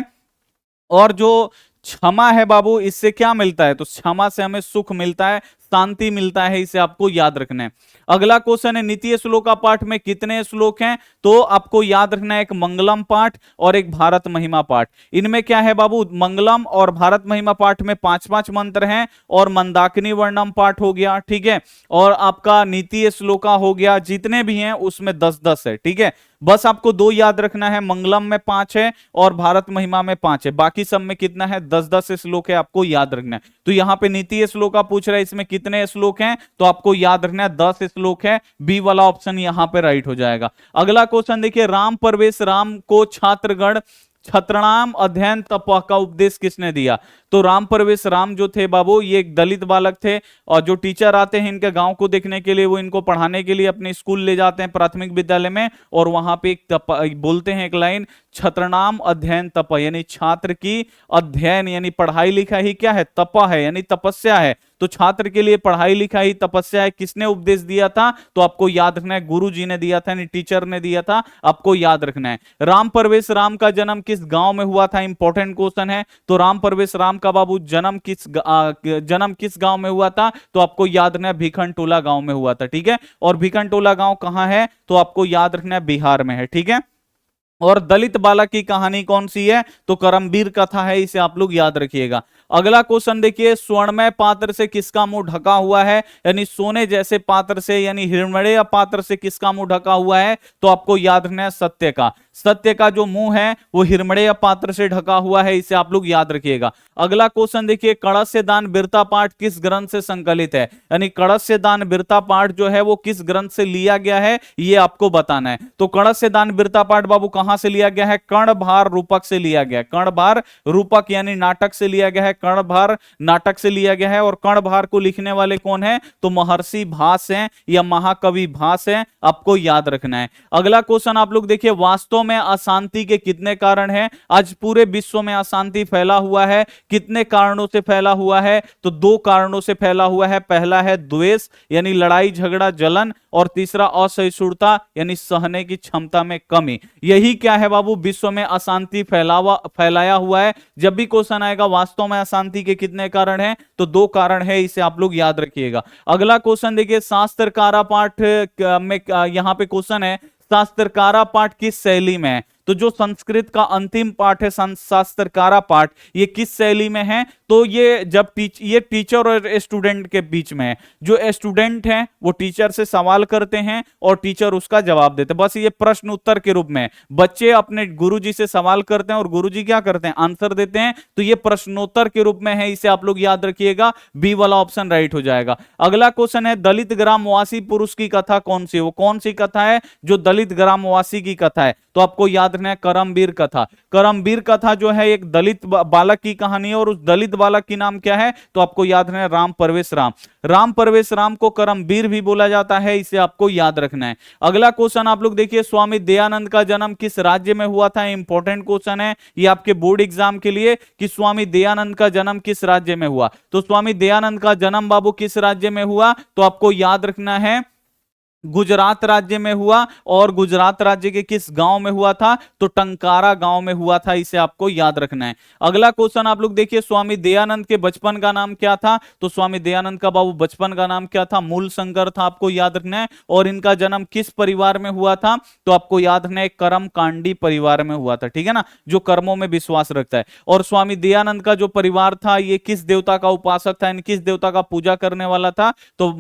और जो क्षमा है बाबू, इससे क्या मिलता है? तो क्षमा से हमें सुख मिलता है, शांति मिलता है, इसे आपको याद रखना है। अगला क्वेश्चन है, नीति श्लोका पाठ में कितने श्लोक हैं? तो आपको याद रखना है एक मंगलम पाठ और एक भारत महिमा पाठ। इनमें क्या है बाबू? मंगलम और भारत महिमा पाठ में 5-5 मंत्र हैं, और मंदाकिनी वर्णम पाठ हो गया, ठीक है, और आपका नीति श्लोका हो गया, जितने भी हैं उसमें 10-10 है, ठीक है। बस आपको 2 याद रखना है, मंगलम में 5 है और भारत महिमा में 5 है, बाकी सब में कितना है? 10-10 श्लोक है, आपको याद रखना है। तो यहां पे नीति श्लोका पूछ रहा है, इसमें कितने श्लोक हैं? तो आपको याद रखना है 10 श्लोक है। बी वाला ऑप्शन यहां पे राइट हो जाएगा। अगला क्वेश्चन देखिए, राम प्रवेश राम को छात्रगण छत्रणाम अध्ययन तप का उपदेश किसने दिया? तो राम प्रवेश राम जो थे बाबू, ये एक दलित बालक थे, और जो टीचर आते हैं इनके गांव को देखने के लिए, वो इनको पढ़ाने के लिए अपने स्कूल ले जाते हैं प्राथमिक विद्यालय में, और वहां पे एक बोलते हैं एक लाइन, छत्रणाम अध्ययन तप, यानी छात्र की अध्ययन यानी पढ़ाई लिखाई ही क्या है? तप है, यानी तपस्या है। तो छात्र के लिए पढ़ाई लिखाई तपस्या है। किसने उपदेश दिया था? तो आपको याद रखना है गुरु जी ने दिया था, यानी टीचर ने दिया था, आपको याद रखना है। राम प्रवेश राम का जन्म किस गांव में हुआ था? इंपॉर्टेंट क्वेश्चन है। तो राम प्रवेश राम का बाबू जन्म किस गांव में हुआ था? तो आपको याद रखना है भीखनटोला गांव में हुआ था, ठीक है। और भीखनटोला गांव कहां है? तो आपको याद रखना है बिहार में है, ठीक है। और दलित बालक की कहानी कौन सी है? तो करमवीर कथा है, इसे आप लोग याद रखिएगा। अगला क्वेश्चन देखिए, स्वर्णमय पात्र से किसका मुंह ढका हुआ है? यानी सोने जैसे पात्र से, यानी हिरण्मय पात्र से किसका मुंह ढका हुआ है? तो आपको याद रखना है सत्य का। सत्य का जो मुंह है वो हिरण्मय पात्र से ढका हुआ है, इसे आप लोग याद रखिएगा। अगला क्वेश्चन देखिए, कड़स्य दान बिरता पाठ किस ग्रंथ से संकलित है? यानी कड़स्य दान बिरता पाठ जो है वो किस ग्रंथ से लिया गया है, ये आपको बताना है। तो कड़स्य दान बिरता पाठ बाबू कहां से लिया गया है? कर्णभार रूपक से लिया गया है। कर्णभार रूपक यानी नाटक से लिया गया है, कर्णभार नाटक से लिया गया है। और कर्णभार को लिखने वाले कौन है? तो महर्षि भास हैं या महाकवि भास हैं, आपको याद रखना है। अगला क्वेश्चन आप लोग देखिए, वास्तव में अशांति के कितने कारण हैं? आज पूरे विश्व में अशांति फैला हुआ है, कितने कारणों से फैला हुआ है? तो 2 कारणों से फैला हुआ है। पहला है द्वेष यानी लड़ाई झगड़ा जलन, और तीसरा असहिष्णुता यानी सहने की क्षमता में कमी। यही क्या है बाबू? विश्व में अशांति फैलाया हुआ है। जब भी क्वेश्चन आएगा वास्तव में अशांति के कितने कारण हैं, तो 2 कारण है, इसे आप लोग याद रखिएगा। अगला क्वेश्चन देखिए, शास्त्रकारा पाठ में यहां पे क्वेश्चन है, शास्त्रकारा पाठ किस शैली में है? तो जो संस्कृत का अंतिम पाठ है शास्त्रकारा पाठ, ये किस शैली में है? तो ये जब ये टीचर और स्टूडेंट के बीच में है। जो स्टूडेंट हैं वो टीचर से सवाल करते हैं और टीचर उसका जवाब देते हैं। बस ये प्रश्न उत्तर के रूप में, बच्चे अपने गुरुजी से सवाल करते हैं और गुरुजी क्या करते हैं? आंसर देते हैं। तो ये प्रश्नोत्तर के रूप में है, इसे आप लोग याद रखिएगा, बी वाला ऑप्शन राइट हो जाएगा। अगला क्वेश्चन है, दलित ग्रामवासी पुरुष की कथा कौन सी? वो कौन सी कथा है जो दलित ग्रामवासी की कथा है? तो आपको याद रखना है करमवीर कथा। करमवीर कथा जो है एक दलित बालक की कहानी है, और उस दलित बालक की नाम क्या है? तो आपको याद रखना है राम परवेश राम। राम परवेश राम को करमवीर भी बोला जाता है, इसे आपको याद रखना है। अगला क्वेश्चन आप लोग देखिए, स्वामी दयानंद का जन्म किस राज्य में हुआ था? इंपॉर्टेंट क्वेश्चन है ये आपके बोर्ड एग्जाम के लिए, कि स्वामी दयानंद का जन्म किस राज्य में हुआ। तो स्वामी दयानंद का जन्म बाबू किस राज्य में हुआ? तो आपको याद रखना है गुजरात राज्य में हुआ। और गुजरात राज्य के किस गांव में हुआ था? तो टंकारा गांव में हुआ था, इसे आपको याद रखना है। अगला क्वेश्चन आप लोग देखिए, स्वामी दयानंद के बचपन का नाम क्या था? तो स्वामी दयानंद का बाबू बचपन का नाम क्या था? मूल शंकर था, आपको याद रखना है। और इनका जन्म किस परिवार में हुआ था? तो आपको याद रखना है कर्मकांडी परिवार में हुआ था, ठीक है ना, जो कर्मों में विश्वास रखता है। और स्वामी दयानंद का जो परिवार था ये किस देवता का उपासक था? किस देवता का पूजा करने वाला था? तो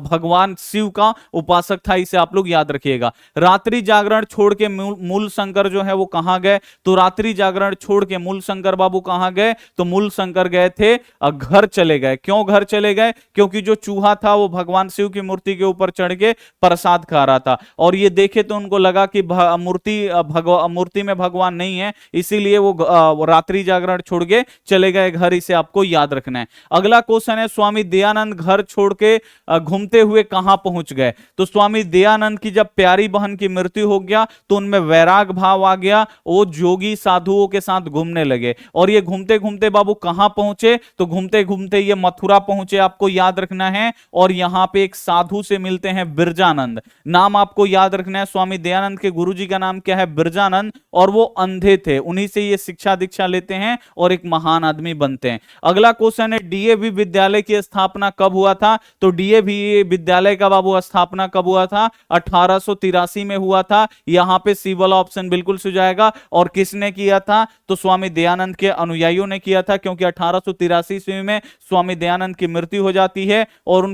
भगवान शिव का उपासक था, इसे आप लोग याद रखिएगा। रात्रि जागरण छोड़ के मूल शंकर जो है वो कहां गए? तो रात्रि जागरण छोड़ के मूल शंकर बाबू कहां गए? तो मूल शंकर गए थे घर चले गए। क्यों घर चले गए? क्योंकि जो चूहा था वो भगवान शिव की मूर्ति के ऊपर चढ़ के प्रसाद खा रहा था, और ये देखे तो उनको लगा कि मूर्ति में भगवान नहीं है, इसीलिए वो रात्रि जागरण छोड़ के चले गए घर, इसे आपको याद रखना है। अगला क्वेश्चन है, स्वामी दयानंद घर छोड़ के घूमते हुए कहां पहुंच गए? तो स्वामी दयानंद की जब प्यारी बहन की मृत्यु हो गया तो उनमें वैराग भाव आ गया, वो जोगी साधुओं के साथ घूमने लगे। और ये घूमते घूमते बाबू कहां पहुंचे? तो घूमते घूमते ये मथुरा पहुंचे, आपको याद रखना है। और यहां पे एक साधु से मिलते हैं, बिरजानंद। नाम आपको याद रखना है, स्वामी दयानंद के गुरुजी का नाम क्या है? बिरजानंद। और वो अंधे थे, उन्हीं से ये शिक्षा दीक्षा लेते हैं और एक महान आदमी बनते हैं। अगला क्वेश्चन है, डीएवी विद्यालय की स्थापना कब हुआ था? तो डीएवी विद्यालय का बाबू स्थापना कब हुआ था? 1883 में हुआ था। यहां पे सी वाला ऑप्शन बिल्कुल सही जाएगा। और किसने किया था? तो स्वामी दयानंद के अनुयायियों ने किया था, क्योंकि 1883 ईस्वी में स्वामी दयानंद की मृत्यु हो जाती है, और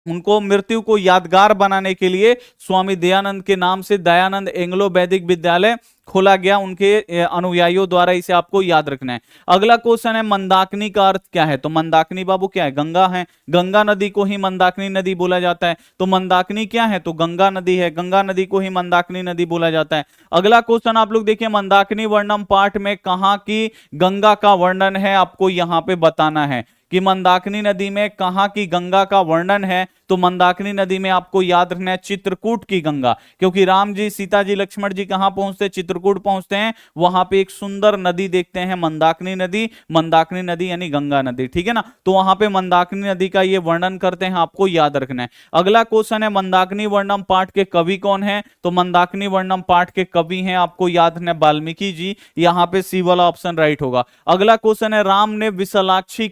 उनको मृत्यु को यादगार बनाने के लिए स्वामी दयानंद के नाम से दयानंद एंग्लो वैदिक विद्यालय खोला गया उनके अनुयायियों द्वारा, इसे आपको याद रखना है। अगला क्वेश्चन है, मंदाकिनी का अर्थ क्या है? तो मंदाकिनी बाबू क्या है? गंगा है। गंगा नदी को ही मंदाकिनी नदी बोला जाता है। तो मंदाकिनी क्या है? तो गंगा नदी है। गंगा नदी को ही मंदाकिनी नदी बोला जाता है। अगला क्वेश्चन आप लोग देखिए, मंदाकिनी वर्णम पाठ में कहां की गंगा का वर्णन है? आपको यहां पे बताना है कि मंदाकिनी नदी में कहां की गंगा का वर्णन है। तो मंदाकिनी नदी में आपको याद रखना है चित्रकूट की गंगा, क्योंकि राम जी, सीता जी, लक्ष्मण जी कहां पहुंचते हैं? चित्रकूट पहुंचते हैं। वहां पे एक सुंदर नदी देखते हैं, मंदाकिनी नदी। मंदाकिनी नदी यानी गंगा नदी, ठीक है ना। तो वहां पे मंदाकिनी नदी का ये वर्णन करते हैं, आपको याद रखना है। अगला क्वेश्चन है, मंदाकिनी वर्णम पाठ के कवि कौन है? तो मंदाकिनी वर्णम पाठ के कवि हैं, आपको याद रखना है वाल्मीकि जी। यहां पे सी वाला ऑप्शन राइट होगा। अगला क्वेश्चन है, राम ने विशालाक्षी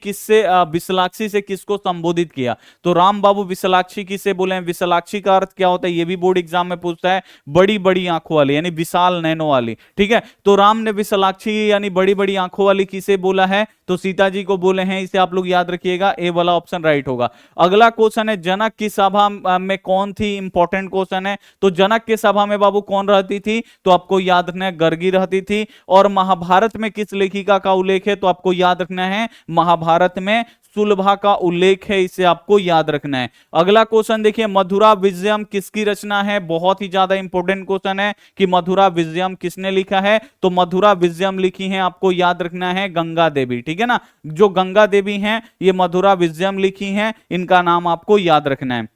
से किसको संबोधित किया? तो राम बाबू विशालाक्षी किसे बोले? विशालाक्षी का अर्थ क्या होता है? ये भी बोर्ड एग्जाम में पूछता है। बड़ी बड़ी आंखों वाली, यानी विशाल नैनों वाली, ठीक है। तो राम ने विशालाक्षी यानी बड़ी बड़ी आंखों वाली किसे बोला है? तो सीता जी को बोले हैं, इसे आप लोग याद रखिएगा, ए वाला ऑप्शन राइट होगा। अगला क्वेश्चन है, जनक की सभा में कौन थी? इंपॉर्टेंट क्वेश्चन है। तो जनक की सभा में बाबू कौन रहती थी? तो आपको याद रखना है गर्गी रहती थी। और महाभारत में किस लेखिका का उल्लेख है? तो आपको याद रखना है महाभारत में सुलभा का उल्लेख है, इसे आपको याद रखना है। अगला क्वेश्चन देखिए, मधुरा विजयम किसकी रचना है? बहुत ही ज्यादा इंपॉर्टेंट क्वेश्चन है कि मधुरा विजयम किसने लिखा है? तो मधुरा विजयम लिखी है, आपको याद रखना है गंगा देवी, ठीक है ना। जो गंगा देवी हैं ये मधुरा विजयम लिखी हैं, इनका नाम आपको याद रखना है।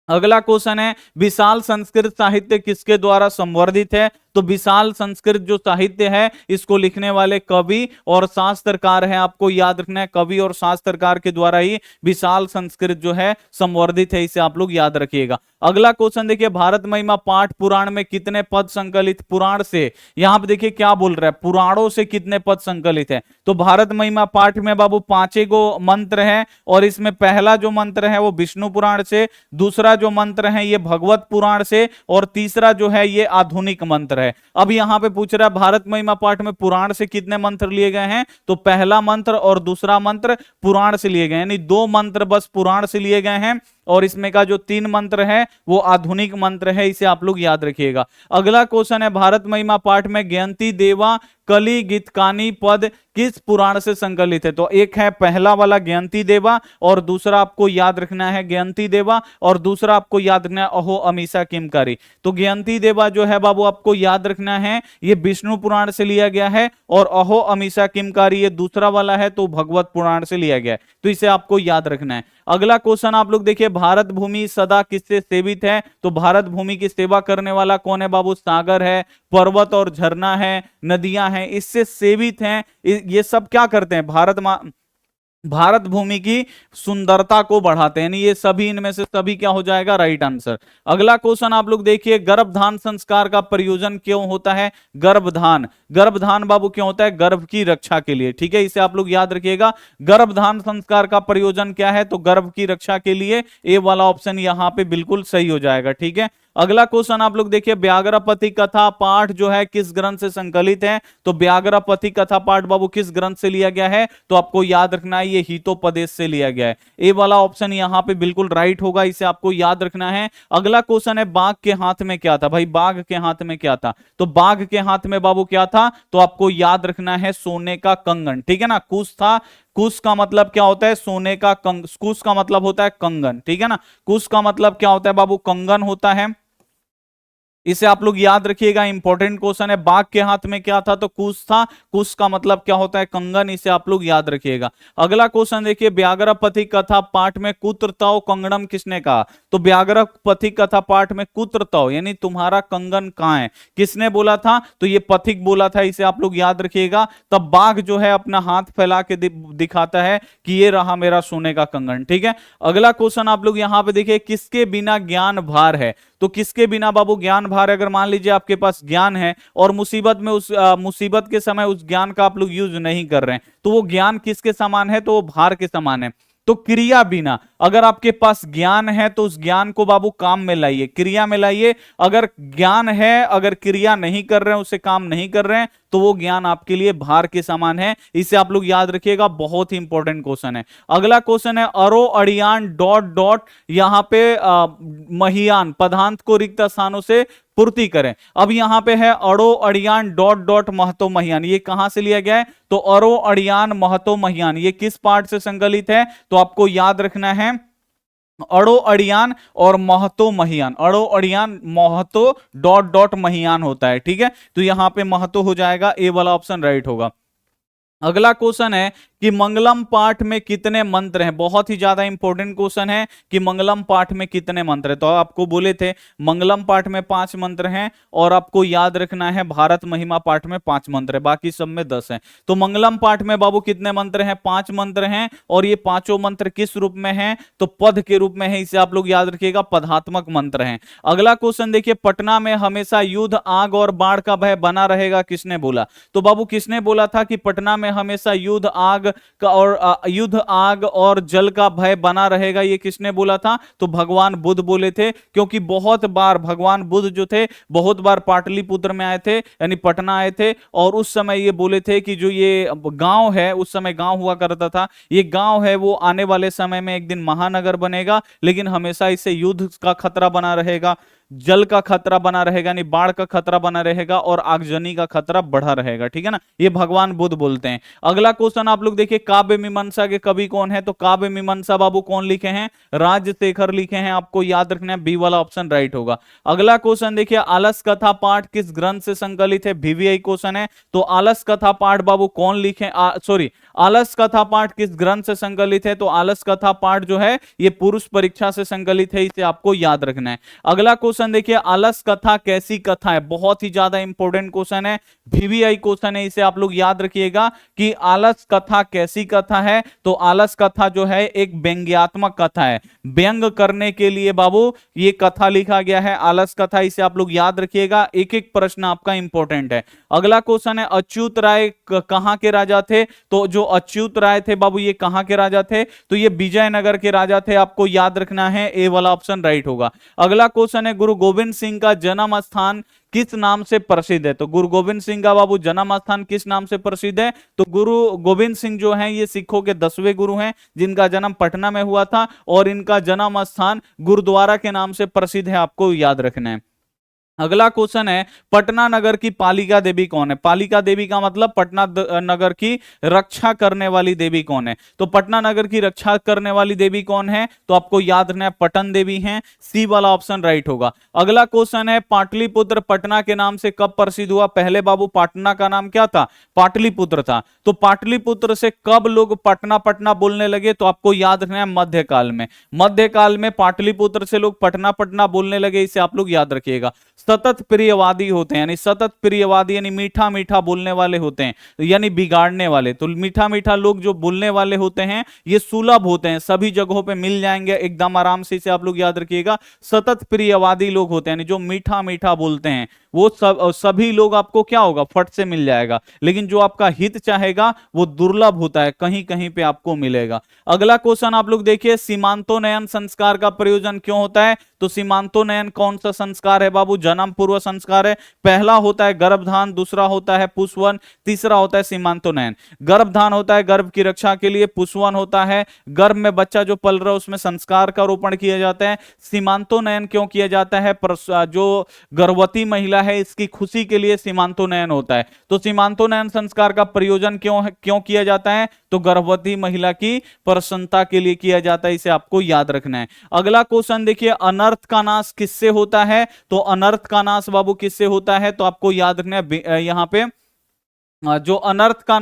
अगला क्वेश्चन है, विशाल संस्कृत साहित्य किसके द्वारा संवर्धित है? तो तो विशाल संस्कृत जो साहित्य है इसको लिखने वाले कवि और शास्त्रकार हैं, आपको याद रखना है, कवि और शास्त्रकार के द्वारा ही विशाल संस्कृत जो है संवर्धित है, इसे आप लोग याद रखिएगा। अगला क्वेश्चन देखिए, भारत महिमा पाठ पुराण में कितने पद संकलित, पुराण से यहां पे देखिए क्या बोल रहा है, पुराणों से कितने पद संकलित है। तो भारत महिमा पाठ में बाबू 5 गो मंत्र है और इसमें पहला जो मंत्र है वो विष्णु पुराण से, दूसरा जो मंत्र है ये भगवत पुराण से और तीसरा जो है ये आधुनिक मंत्र है। अब यहां पे पूछ रहा है भारत महिमा पाठ में पुराण से कितने मंत्र लिए गए हैं, तो पहला मंत्र और दूसरा मंत्र पुराण से लिए गए, यानी 2 मंत्र बस पुराण से लिए गए हैं और इसमें का जो 3 मंत्र है वो आधुनिक मंत्र है, इसे आप लोग याद रखिएगा। अगला क्वेश्चन है, भारत महिमा पाठ में ज्ञानती देवा कली गीतकानी पद किस पुराण से संकलित है। तो एक है पहला वाला ज्ञानती देवा और दूसरा आपको याद रखना है ज्ञानती देवा और दूसरा आपको याद रखना है अहो अमीसा किमकारी। तो ज्ञानती देवा जो है बाबू आपको याद रखना है ये विष्णु पुराण से लिया गया है और अहो अमीसा किमकारी ये दूसरा वाला है तो भगवत पुराण से लिया गया है, तो इसे आपको याद रखना है। अगला क्वेश्चन आप लोग देखिए, भारत भूमि सदा किससे सेवित है। तो भारत भूमि की सेवा करने वाला कौन है बाबू, सागर है, पर्वत और झरना है, नदियां हैं, इससे सेवित हैं। ये सब क्या करते हैं, भारत भूमि की सुंदरता को बढ़ाते हैं, यानी ये सभी इनमें से सभी क्या हो जाएगा, राइट आंसर। अगला क्वेश्चन आप लोग देखिए, गर्भधान संस्कार का प्रयोजन क्यों होता है। गर्भधान बाबू क्यों होता है, गर्भ की रक्षा के लिए, ठीक है, इसे आप लोग याद रखिएगा। गर्भधान संस्कार का प्रयोजन क्या है, तो गर्भ की रक्षा के लिए, ए वाला ऑप्शन यहां पे बिल्कुल सही हो जाएगा, ठीक है। अगला क्वेश्चन आप लोग देखिए, व्याघ्रपति कथा पाठ जो है किस ग्रंथ से संकलित है। तो व्याघ्रपति कथा पाठ बाबू किस ग्रंथ से लिया गया है, तो आपको याद रखना है ये हितोपदेश से लिया गया है, ए वाला ऑप्शन यहां पे बिल्कुल राइट होगा, इसे आपको याद रखना है। अगला क्वेश्चन है, बाघ के हाथ में क्या था। भाई बाघ के हाथ में क्या था, तो बाघ के हाथ में बाबू क्या था, तो आपको याद रखना है सोने का कंगन, ठीक है ना, कुश था। कुश का मतलब क्या होता है, सोने का कुश का मतलब होता है कंगन, ठीक है ना, कुश का मतलब क्या होता है बाबू, कंगन होता है, इसे आप लोग याद रखिएगा, इंपॉर्टेंट क्वेश्चन है। बाघ के हाथ में क्या था, तो कुश था, कुश का मतलब क्या होता है, कंगन, इसे आप लोग याद रखिएगा। अगला क्वेश्चन देखिए, व्याघ्रपति कथा पाठ में कुत्रतव कंगणम किसने कहा। तो व्याघ्रपति कथा पाठ में कुत्रतव यानी तुम्हारा कंगन कहां है, किसने बोला था, तो ये पथिक बोला था, इसे आप लोग याद रखिएगा। तब बाघ जो है अपना हाथ फैला के दिखाता है कि ये रहा मेरा सोने का कंगन, ठीक है। अगला क्वेश्चन आप लोग यहां पे देखिए, किसके बिना ज्ञान भार है। तो किसके बिना बाबू ज्ञान भार, अगर मान लीजिए आपके पास ज्ञान है और मुसीबत में उस मुसीबत के समय उस ज्ञान का आप लोग यूज नहीं कर रहे हैं, तो वो ज्ञान किसके समान है, तो वो भार के समान है। तो क्रिया बिना, अगर आपके पास ज्ञान है तो उस ज्ञान को बाबू काम में लाइए, क्रिया में लाइए। अगर ज्ञान है, अगर क्रिया नहीं कर रहे हैं, उसे काम नहीं कर रहे हैं, तो वो ज्ञान आपके लिए भार के समान है, इसे आप लोग याद रखिएगा, बहुत ही इंपॉर्टेंट क्वेश्चन है। अगला क्वेश्चन है, अरो अड़ियान डॉट डॉट यहां पे महियान पदांत को रिक्त स्थानों से पूर्ति करें। अब यहां पे है अड़ो अड़ियान डॉट डॉट महतो महियान, ये कहां से लिया गया है, तो अरो अड़ियान महतो महियान, ये किस पाठ से संकलित है, तो आपको याद रखना है अड़ो अड़ियान और महतो महियान, अड़ो अड़ियान महतो डॉट डॉट महियान होता है, ठीक है। तो यहां पे महतो हो जाएगा, ए वाला ऑप्शन राइट होगा। अगला क्वेश्चन है कि मंगलम पाठ में कितने मंत्र हैं, बहुत ही ज्यादा इंपॉर्टेंट क्वेश्चन है कि मंगलम पाठ में कितने मंत्र हैं। तो आपको बोले थे मंगलम पाठ में 5 मंत्र हैं और आपको याद रखना है भारत महिमा पाठ में 5 मंत्र है, बाकी सब में 10 हैं। तो मंगलम पाठ में बाबू कितने मंत्र हैं, 5 मंत्र हैं और ये पांचों मंत्र किस रूप में हैं, तो पद के रूप में है, इसे आप लोग याद रखिएगा, पदात्मक मंत्र हैं। अगला क्वेश्चन देखिए, पटना में हमेशा युद्ध आग और बाढ़ का भय बना रहेगा, किसने बोला। तो बाबू किसने बोला था कि पटना में हमेशा युद्ध आग का और युद्ध आग और जल का भय बना रहेगा, ये किसने बोला था, तो भगवान बुद्ध बोले थे। क्योंकि बहुत बार भगवान बुद्ध जो थे बहुत बार पाटलिपुत्र में आए थे, यानी पटना आए थे, और उस समय ये बोले थे कि जो ये गांव है, उस समय गांव हुआ करता था, ये गांव है वो आने वाले समय में एक दिन महानगर बनेगा, लेकिन हमेशा इससे युद्ध का खतरा बना रहेगा, जल का खतरा बना रहेगा, यानी बाढ़ का खतरा बना रहेगा और आगजनी का खतरा बढ़ा रहेगा, ठीक है ना, ये भगवान बुद्ध बोलते हैं। अगला क्वेश्चन आप लोग देखिए, काव्य मीमांसा के कवि कौन है, तो काव्य मीमांसा बाबू कौन लिखे हैं, राजशेखर लिखे हैं, आपको याद रखना है, बी वाला ऑप्शन राइट होगा। अगला क्वेश्चन देखिए, आलस कथा पाठ किस ग्रंथ से संकलित है, वीवीआई क्वेश्चन है। तो आलस कथा पाठ बाबू कौन लिखे, सॉरी आलस कथा पाठ किस ग्रंथ से संकलित है, तो आलस कथा पाठ जो है ये पुरुष परीक्षा से संकलित है, इसे आपको याद रखना है। अगला क्वेश्चन क्वेश्चन देखिए, आलस कथा कैसी कथा है, बहुत ही ज्यादा इंपॉर्टेंट क्वेश्चन है, VVI क्वेश्चन है, इसे आप लोग याद रखिएगा कि आलस कथा कैसी कथा है। तो आलस कथा जो है एक व्यंग्यात्मक कथा है, व्यंग करने के लिए बाबू ये कथा लिखा गया है, आलस कथा, इसे आप लोग याद रखिएगा, एक एक प्रश्न आपका इंपॉर्टेंट है। अगला क्वेश्चन है, अच्युत राय कहां के राजा थे? तो जो अच्युत राय थे बाबू ये कहां के राजा थे? तो ये विजयनगर के राजा थे, आपको याद रखना है, ए वाला ऑप्शन राइट होगा। अगला क्वेश्चन है, गुरु गोविंद सिंह का जन्म स्थान किस नाम से प्रसिद्ध है? तो गुरु गोविंद सिंह का बाबू जन्म स्थान किस नाम से प्रसिद्ध है? तो गुरु गोविंद सिंह जो हैं ये सिखों के 10वें गुरु हैं, जिनका जन्म पटना में हुआ था, और इनका जन्म स्थान गुरुद्वारा के नाम से प्रसिद्ध है, आपको याद रखना है। अगला क्वेश्चन है, पटना नगर की पालिका देवी कौन है? पालिका देवी का मतलब पटना नगर की रक्षा करने वाली देवी कौन है? तो पटना नगर की रक्षा करने वाली देवी कौन है? तो आपको याद रखना है, पटन देवी हैं, सी वाला ऑप्शन राइट होगा। अगला क्वेश्चन है, पाटलिपुत्र पटना के नाम से कब प्रसिद्ध हुआ? पहले बाबू पटना का नाम क्या था? पाटलिपुत्र था। तो पाटलिपुत्र से कब लोग पटना पटना बोलने लगे? तो आपको याद रखना है, मध्यकाल में। मध्यकाल में पाटलिपुत्र से लोग पटना पटना बोलने लगे, इसे आप लोग याद रखिएगा। सतत प्रियवादी होते हैं, यानी सतत प्रियवादी यानी मीठा मीठा बोलने वाले होते हैं, यानी बिगाड़ने वाले। तो मीठा मीठा लोग जो बोलने वाले होते हैं ये सुलभ होते हैं, सभी जगहों पे मिल जाएंगे एकदम आराम से, इसे आप लोग याद रखिएगा। सतत प्रियवादी लोग होते हैं, यानी जो मीठा मीठा बोलते हैं, वो सभी लोग आपको क्या होगा, फट से मिल जाएगा। लेकिन जो आपका हित चाहेगा वो दुर्लभ होता है, कहीं कहीं पे आपको मिलेगा। अगला क्वेश्चन आप लोग देखिए, सीमांतोनयन संस्कार का प्रयोजन क्यों होता है? तो सीमांतोनयन कौन सा संस्कार है बाबू? जन्म पूर्व संस्कार है। पहला होता है गर्भधान, दूसरा होता है पुष्पवन, तीसरा होता है सीमांतोनयन। गर्भधान होता है गर्भ की रक्षा के लिए, पुष्पवन होता है गर्भ में बच्चा जो पल रहा है उसमें संस्कार का रोपण किया जाता है। सीमांतोनयन क्यों किया जाता है? जो गर्भवती महिला है इसकी खुशी के लिए सीमांतोनयन होता है। तो सीमांतोनयन संस्कार का प्रयोजन क्यों किया जाता है? तो गर्भवती महिला की प्रसन्नता के लिए किया जाता है, इसे आपको याद रखना है। अगला क्वेश्चन देखिए, अनर्थ का नाश किससे होता है? तो अनर्थ का नाश बाबू किससे होता है? तो आपको याद रखना है यहां पे जो अनर्थ का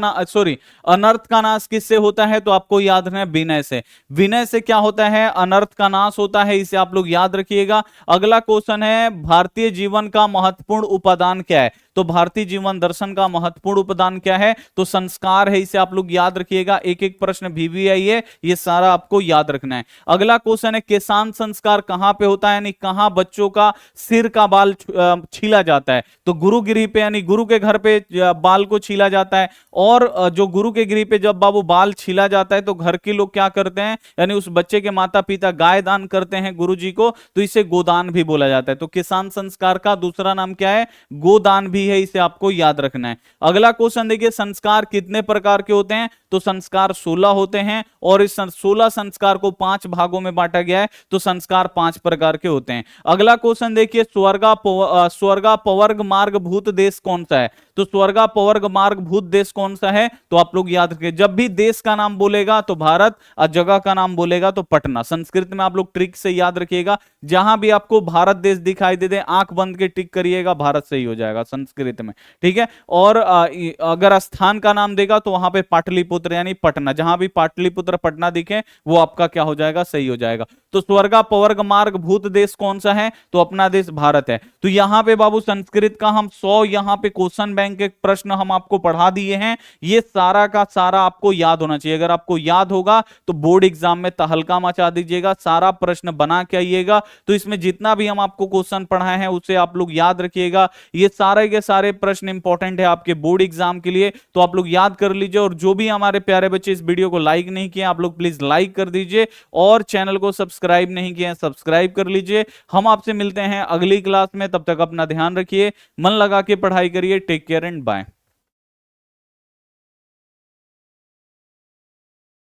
नाश किससे होता है? तो आपको याद रखना है विनय से। विनय से क्या होता है? अनर्थ का नाश होता है, इसे आप लोग याद रखिएगा। अगला क्वेश्चन है, भारतीय जीवन का महत्वपूर्ण उपादान क्या है? तो भारतीय जीवन दर्शन का महत्वपूर्ण उपादान क्या है? तो संस्कार है, इसे आप लोग याद रखिएगा। एक एक प्रश्न VVI है, ये सारा आपको याद रखना है। अगला क्वेश्चन है, किसान संस्कार कहां पे होता है, यानी कहां बच्चों का सिर का बाल छीला जाता है? तो गुरु गिरी पे, यानी गुरु के घर पे बाल को छीला जाता है। और जो गुरु के गिरी पे जब बाबू बाल छीला जाता है तो घर के लोग क्या करते हैं, यानी उस बच्चे के माता पिता गाय दान करते हैं गुरु जी को, तो इसे गोदान भी बोला जाता है। तो किसान संस्कार का दूसरा नाम क्या है? गोदान भी है, इसे आपको याद रखना है। अगला क्वेश्चन देखिए, संस्कार कितने प्रकार के होते हैं? तो संस्कार 16 होते हैं, और इस 16 संस्कार को 5 भागों में बांटा गया है, तो संस्कार 5 प्रकार के होते हैं। अगला क्वेश्चन देखिए, स्वर्गापवर्ग मार्ग भूत देश कौन सा है? तो स्वर्गापवर्ग मार्ग भूत देश कौन सा है? तो आप लोग याद रखिए, जब भी देश का नाम बोलेगा तो भारत, और जगह का नाम बोलेगा तो पटना। संस्कृत में आप लोग ट्रिक से याद रखिएगा, जहां भी आपको भारत देश दिखाई दे दे आंख बंद के टिक करिएगा, भारत सही हो जाएगा संस्कृत में, ठीक है। और अगर स्थान का नाम देगा तो वहां पे पाटलिपुत्र यानी पटना, जहां भी पाटलिपुत्र पटना दिखे वो आपका क्या हो जाएगा, सही हो जाएगा। तो स्वर्गापवर्ग मार्ग भूत देश कौन सा है? तो अपना देश भारत है। तो यहां पे बाबू संस्कृत का हम 100 यहां पे क्वेश्चन बैंक के प्रश्न हम आपको पढ़ा दिए हैं, ये सारा का सारा आपको याद होना चाहिए। अगर आपको याद होगा तो बोर्ड एग्जाम में तहलका मचा दीजिएगा, सारा प्रश्न बना के आइएगा। तो इसमें जितना भी हम आपको क्वेश्चन पढ़ाए हैं उसे आप लोग याद रखिएगा, ये सारे के सारे प्रश्न इंपॉर्टेंट है आपके बोर्ड एग्जाम के लिए, तो आप लोग याद कर लीजिए। और जो भी हमारे प्यारे बच्चे इस वीडियो को लाइक नहीं किए, आप लोग प्लीज लाइक कर दीजिए, और चैनल को सब्सक्राइब नहीं किए सब्सक्राइब कर लीजिए। हम आपसे मिलते हैं अगली क्लास में, तब तक अपना ध्यान रखिए, मन लगा के पढ़ाई करिए। Take care and bye.